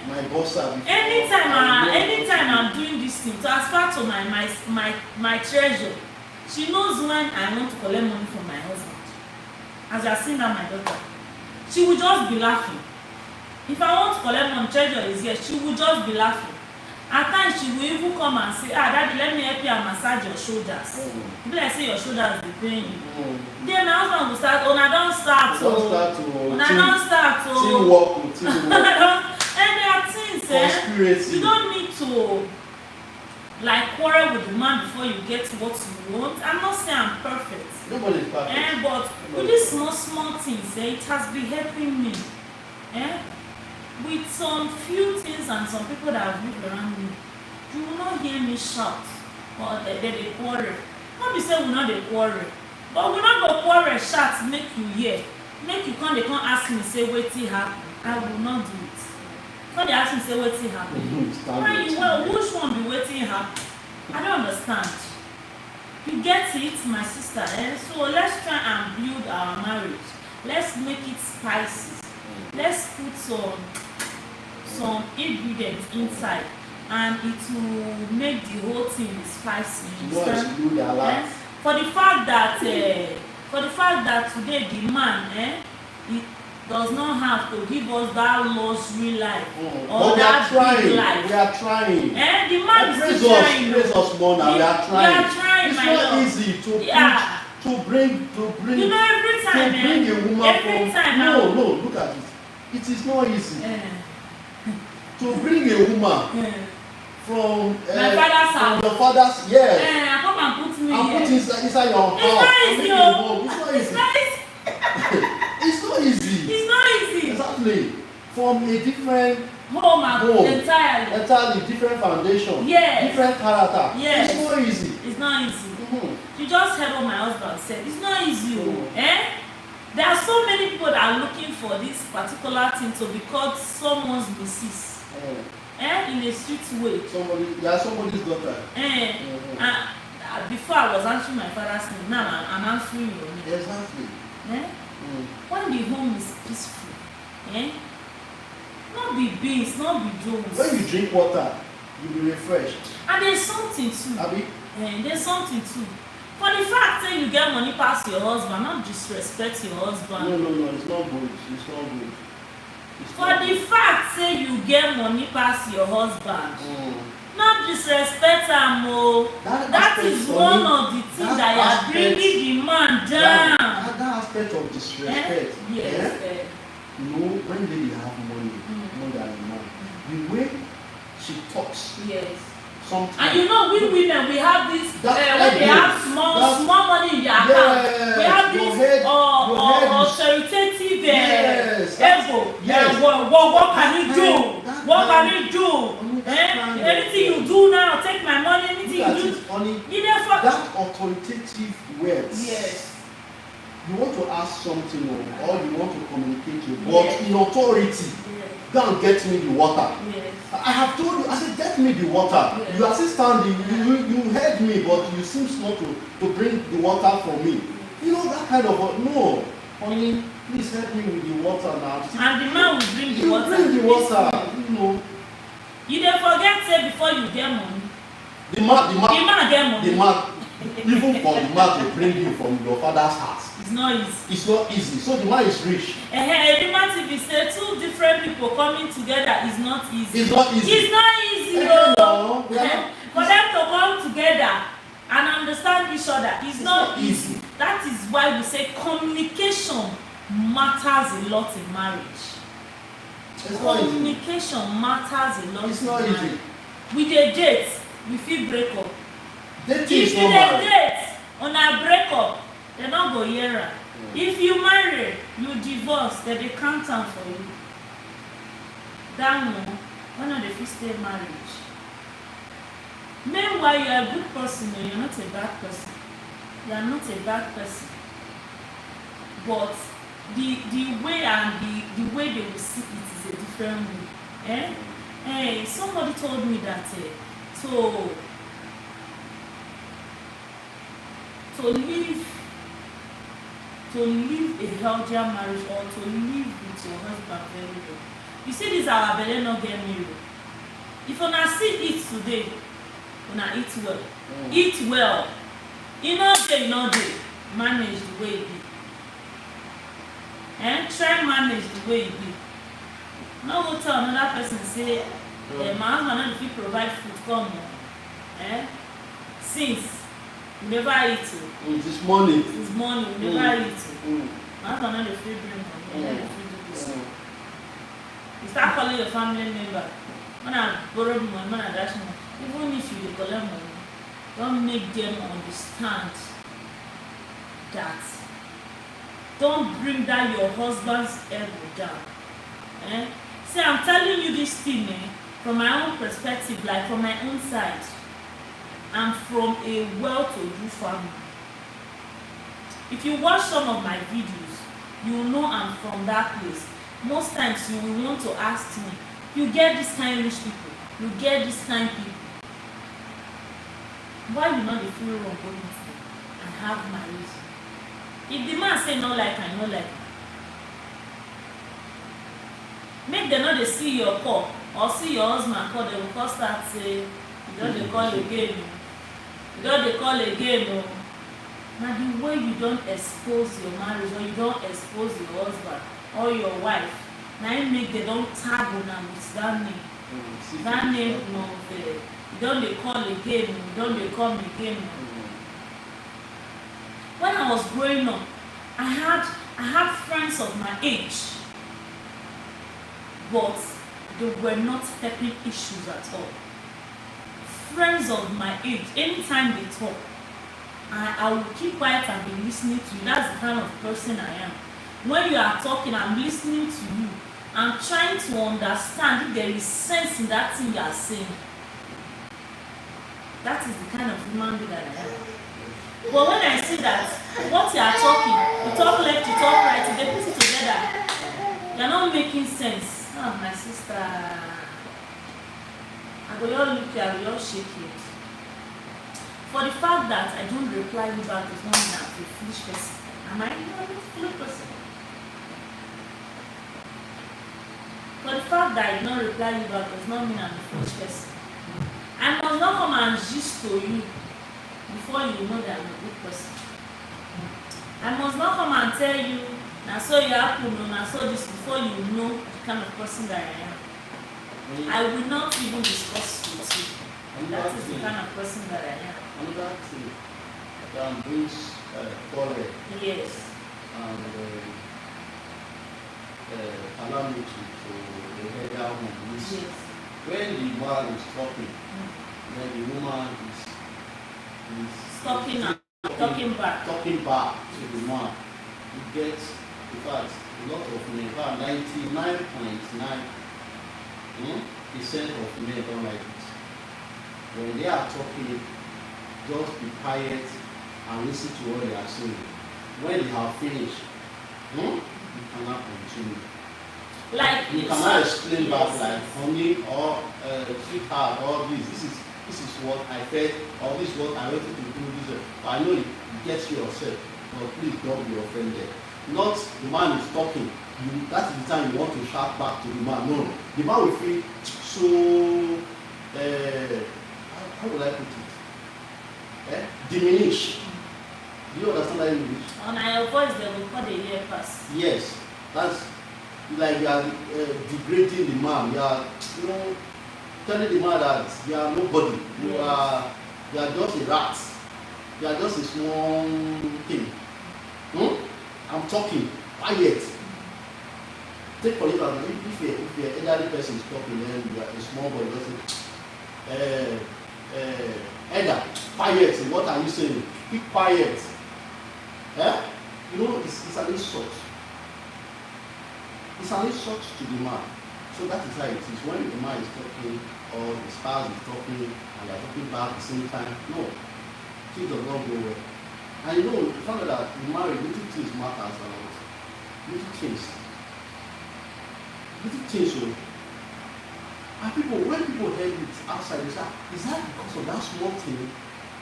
my boxer. Anytime I'm doing this thing, to as far to my treasure, she knows when I want to collect money from my husband. As you are seeing that, my daughter, she will just be laughing. If I want to collect money, treasure is here, she will just be laughing. At times she will even come and say, ah, daddy, let me help you and massage your shoulders. Be like say your shoulders dey pain you. Then my husband will start, una don start o. Una don start o. Teamwork. And there are things, Conspiracy. you don't need to like quarrel with the man before you get what you want. I'm not saying I'm perfect. Nobody is perfect. But with these small things, it has been helping me. With some few things and some people that have lived around me, you will not hear me shout or they quarrel. Not be say we not dey quarrel, but we not go quarrel shout make you hear. Make you come ask me say wetin happen. I will not do it. Come dey ask me say wetin happen. Which one be wetin happen? I don't understand. You get it, my sister. So let's try and build our marriage. Let's make it spicy. Let's put some ingredients inside, and it will make the whole thing spicy. For the fact that today the man he does not have to give us that luxury life or that big life. We are trying. The man is still trying. Praise us more now. We are trying. We are trying, it's my not love. easy to bring. You know, every time, to bring a woman every from. time. No, look at it. It is not easy to bring a woman from my father's house. From your father's, yes. I come and put me and here. put inside your house. It's not easy. It's not easy. It's not easy. It's not easy. Exactly. From a different home entirely different foundation. Yes. Different character. Yes. It's not easy. It's not easy. You just heard what my husband said. It's not easy. There are so many people that are looking for this particular thing to be called someone's missus. In a sweet way. You are somebody's daughter. Before I was answering my father's name, now I'm answering your name. Exactly. When the home is peaceful, not be beans, not be jones. When you drink water, you will be refreshed. And there's something too. Abi? There's something too. For the fact that you get money past your husband, not disrespect your husband. No, it's not good. It's not good. For the fact say you get money past your husband, Not disrespect am o. That is one of the things that you are bringing the man down. That aspect of disrespect. Yes. You know, when lady have money, more than a man, the way she talks. Yes. Sometimes. And you know, we women, we have this when they have small money in their account. We have this authoritative ego. What can you do? What can you do? Anything you do now, take my money. Anything you do. That authoritative words. Yes. You want to ask something or you want to communicate with, but in authority, go and get me the water. Yes. I have told you, I said, get me the water. Yes. You are still standing, you heard me, but you seem not to bring the water for me. You know, that kind of, no, honey, please help me with the water now. And the man will bring the water. Bring the water, you know. You don't forget, say, before you get money. The man get money. The man, even for the man to bring you from your father's house. It's not easy. It's not easy. So the man is rich. The man, if you say two different people coming together is not easy. It's not easy. It's not easy, no. For them to come together and understand each other, it's not easy. That is why we say communication matters a lot in marriage. Communication matters a lot. It's not easy. With a date, we feel break up. If you date on a break up, they don't go here. If you marry, you divorce, they count am for you. That one of the first day marriage. Meanwhile, you are a good person, or you're not a bad person. You are not a bad person. But the way and the way they will see it is a different way. Somebody told me that to live a healthier marriage or to live with your husband very well. You see, this our belle not get married. If una see eat today, una eat well. Eat well. You know day, manage the way it be. Try manage the way it be. No go tell another person say, my husband no fit provide food come. Since you never eat it. This morning. You never eat it. My husband no fit bring money. You start calling your family member. When I borrow money, when I dash money, even if you collect money, don't make them understand that. Don't bring down your husband's ego down. See, I'm telling you this thing from my own perspective, like from my own side. I'm from a well-to-do family. If you watch some of my videos, you will know I'm from that place. Most times you will want to ask me, you get this kind of rich people, you get this kind of people. Why you not the feel wrong going through? I have my reason. If the man say no like, I no like. Make them not they see your call or see your husband call, they will call start say, you don't they call again. You don't they call again. Now the way you don't expose your marriage or you don't expose your husband or your wife, now you make they don't tag on them with that name. That name no there. You don't they call again, you don't they come again. When I was growing up, I had friends of my age, but they were not helping issues at all. Friends of my age, anytime they talk, I will keep quiet and be listening to you. That's the kind of person I am. When you are talking, I'm listening to you. I'm trying to understand if there is sense in that thing you are saying. That is the kind of human being that I am. But when I see that what you are talking, you talk left, you talk right, if they put it together, you're not making sense. Oh, my sister, I will all look here, I will all shake it. For the fact that I don't reply you back does not mean I'm a foolish person. Am I? No, I'm a foolish person. For the fact that I do not reply you back does not mean I'm a foolish person. I must not come and gist to you before you know that I'm a good person. I must not come and tell you, now so you happen, now so this, before you know the kind of person that I am. I will not even discuss with you. That is the kind of person that I am. Another thing that brings quarrel Yes. and calamity to the area home is Yes. when the man is talking, then the woman is Talking back. talking back to the man. You get, in fact, a lot of men, about 99.9% of men don't like it. When they are talking, just be quiet and listen to what they are saying. When they have finished, you cannot continue. Like You cannot explain back like honey or sweetheart or this is what I felt or this is what I wanted to do this. I know you get yourself, but please don't be offended. Not the man is talking. That is the time you want to shout back to the man. No, the man will feel so how would I put it? Diminish. Do you understand that English? On your voice, they will call the ear pass. Yes, that's like you are degrading the man. You are, telling the man that you are nobody. You are just a rat. You are just a small thing. I'm talking. Quiet. Take for example, if an elderly person is talking, then you are a small boy. Elder, quiet. What are you saying? Be quiet. It's an insult. It's an insult to the man. So that is how it is. When the man is talking or the spouse is talking and they are talking back at the same time, no, things does not go well. And you found out that in marriage, little things matters a lot. Little things. Little things. And when people hear it outside, they say, is that because of that small thing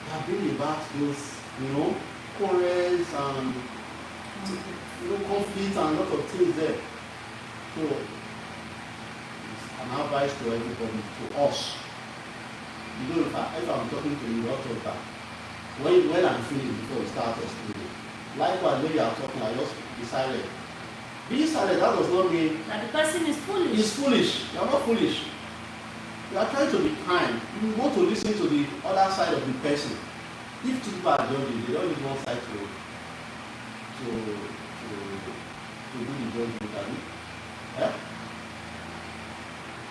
that bring about those, quarrels and conflict and a lot of things there? So it's an advice to everybody, to us. If I'm talking to you, not talk back. When I'm finished before we start explaining. Likewise, when you are talking, I just be silent. Being silent, that does not mean that the person is foolish. He's foolish. You are not foolish. You are trying to be kind. You want to listen to the other side of the person. If two people are judging, they don't use one side to do the judgment.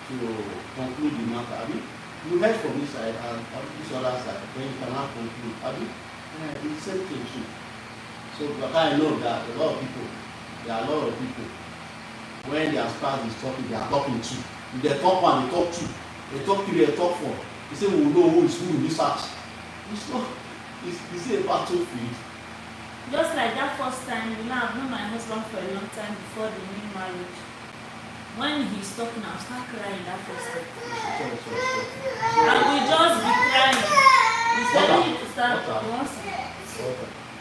To conclude the matter. You heard from this side and this other side, then you cannot conclude. It's the same thing too. So I know that there are a lot of people, when their spouse is talking, they are talking too. If they talk one, they talk two. They talk three, they talk four. They say, we will know who is who in this house. It's not, it's a battlefield. Just like that first time, I've known my husband for a long time before the new marriage. When he's talking, I'll start crying that first time. I will just be crying. Instead of to start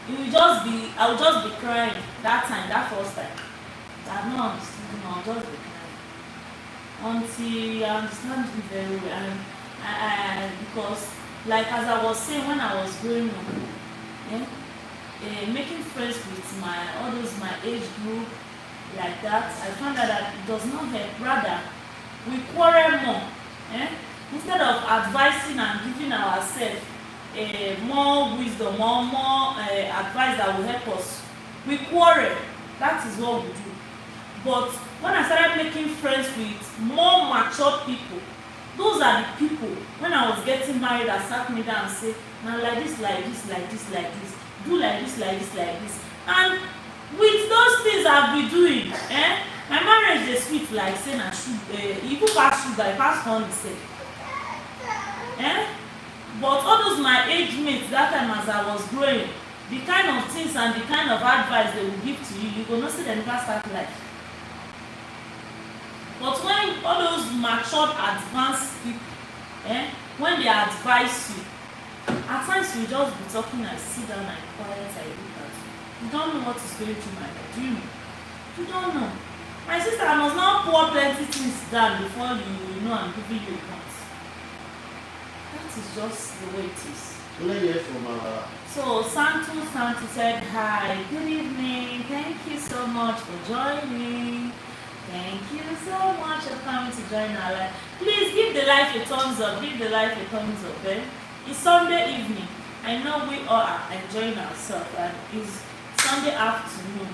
I will just be crying that first time. I'm not understanding, I'll just be crying. Until I understand it very well. And because, like as I was saying when I was growing up, making friends with my age group like that, I found out that it does not help. Rather, we quarrel more. Instead of advising and giving ourselves more wisdom, more advice that will help us, we quarrel. That is what we do. But when I started making friends with more mature people, those are the people, when I was getting married, I sat me down and said, now like this, do like this, like this. And with those things I've been doing, my marriage is sweet like saying I should, even pass sugar, I pass honey, say. But all those my age mates that time as I was growing, the kind of things and the kind of advice they will give to you, you will not see them never start life. But when all those matured, advanced people, when they advise you, at times you just be talking and sit down and quiet and look at you. You don't know what is going through my head. Do you know? You don't know. My sister, I must not pour plenty things down before you know I'm giving you a point. That is just the way it is. So Santu said, hi, good evening. Thank you so much for joining. Thank you so much for coming to join our life. Please give the life a thumbs up. Give the life a thumbs up. Eh? It's Sunday evening. I know we all are enjoying ourselves, and it's Sunday afternoon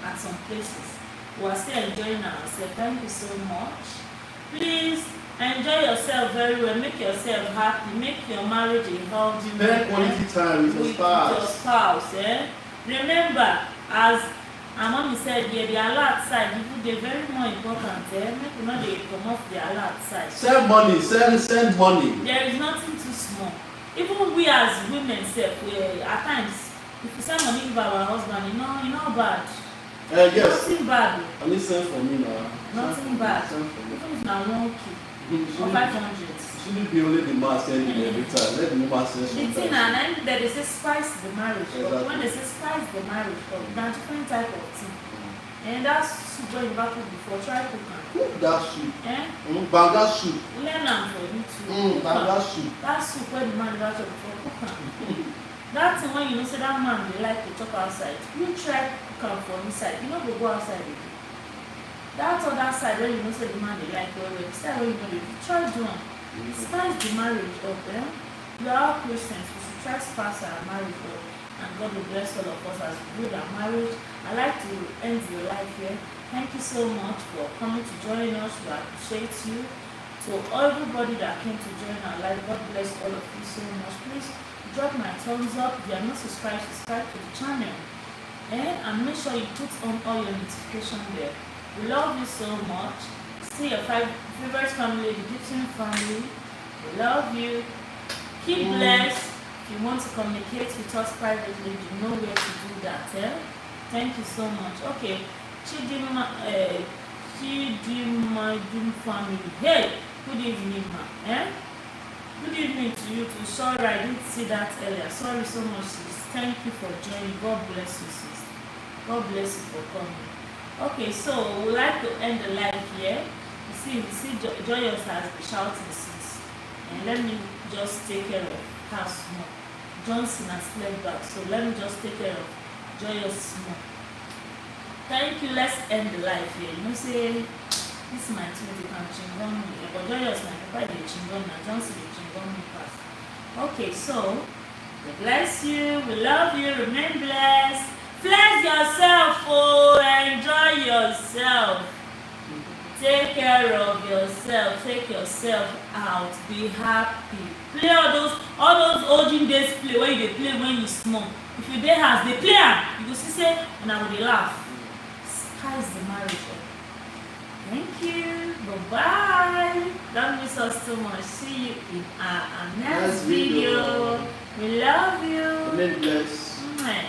at some places. We are still enjoying ourselves. Thank you so much. Please enjoy yourself very well. Make yourself happy. Make your marriage a healthy. Spend quality time with your spouse. Your spouse. Eh? Remember, as our mommy said here, the alert side, they're very more important. Eh? Make you know they come off the alert side. Send money, send money. There is nothing too small. Even we as women self, we at times, if we send money to our husband, you know bad. Yes. Nothing bad. At least send for me now. Nothing bad. Send for me. Even if now 1K or 500. Shouldn't be only the man sending every time. Let the woman send The sometimes. thing, and then they say spice the marriage. Exactly. But when they say spice the marriage, there are different type of tea. And that's soup when you back it before. Try cook am. Cook that soup. Eh? Banga soup. Learn am for you too. Banga soup. That soup when the man back it before cook am. That thing when you know say that man dey like to chop outside, you try cook am for inside. You no go outside again. That other side when you know say the man dey like well well, the side when you know dey try do am. Spice the marriage up, eh? We are all Christians. We should try to spice our marriage up, and God will bless all of us as we build our marriage. I like to end your life here. Thank you so much for coming to join us. We appreciate you. To everybody that came to join our life, God bless all of you so much. Please drop my thumbs up. If you are not subscribed, subscribe to the channel. And make sure you put on all your notifications there. We love you so much. See your favorite family, the Gibson family. We love you. Keep blessed. If you want to communicate with us privately, you know where to do that. Eh? Thank you so much. Okay. Chidima family. Hey, good evening, ma. Eh? Good evening to you too. Sorry, I didn't see that earlier. Sorry so much, sis. Thank you for joining. God bless you, sis. God bless you for coming. Okay, so we like to end the live here. You see, Joyous has been shouting sis. And let me just take care of her small. Johnson has slept back, so let me just take care of Joyous small. Thank you. Let's end the live here. You know, say this is my twin, you can chingon me. But Joyous like why they chingon now? Johnson they chingon me fast. Okay, so God bless you. We love you. Remain blessed. Flex yourself, oh, enjoy yourself. Take care of yourself. Take yourself out. Be happy. Play all those olden days play when you play when you small. If you dey house, they play am. You go see say una go dey laugh. Spice the marriage up. Thank you. Bye-bye. Don't miss us too much. See you in our next video. We love you. Remain blessed. Mwah.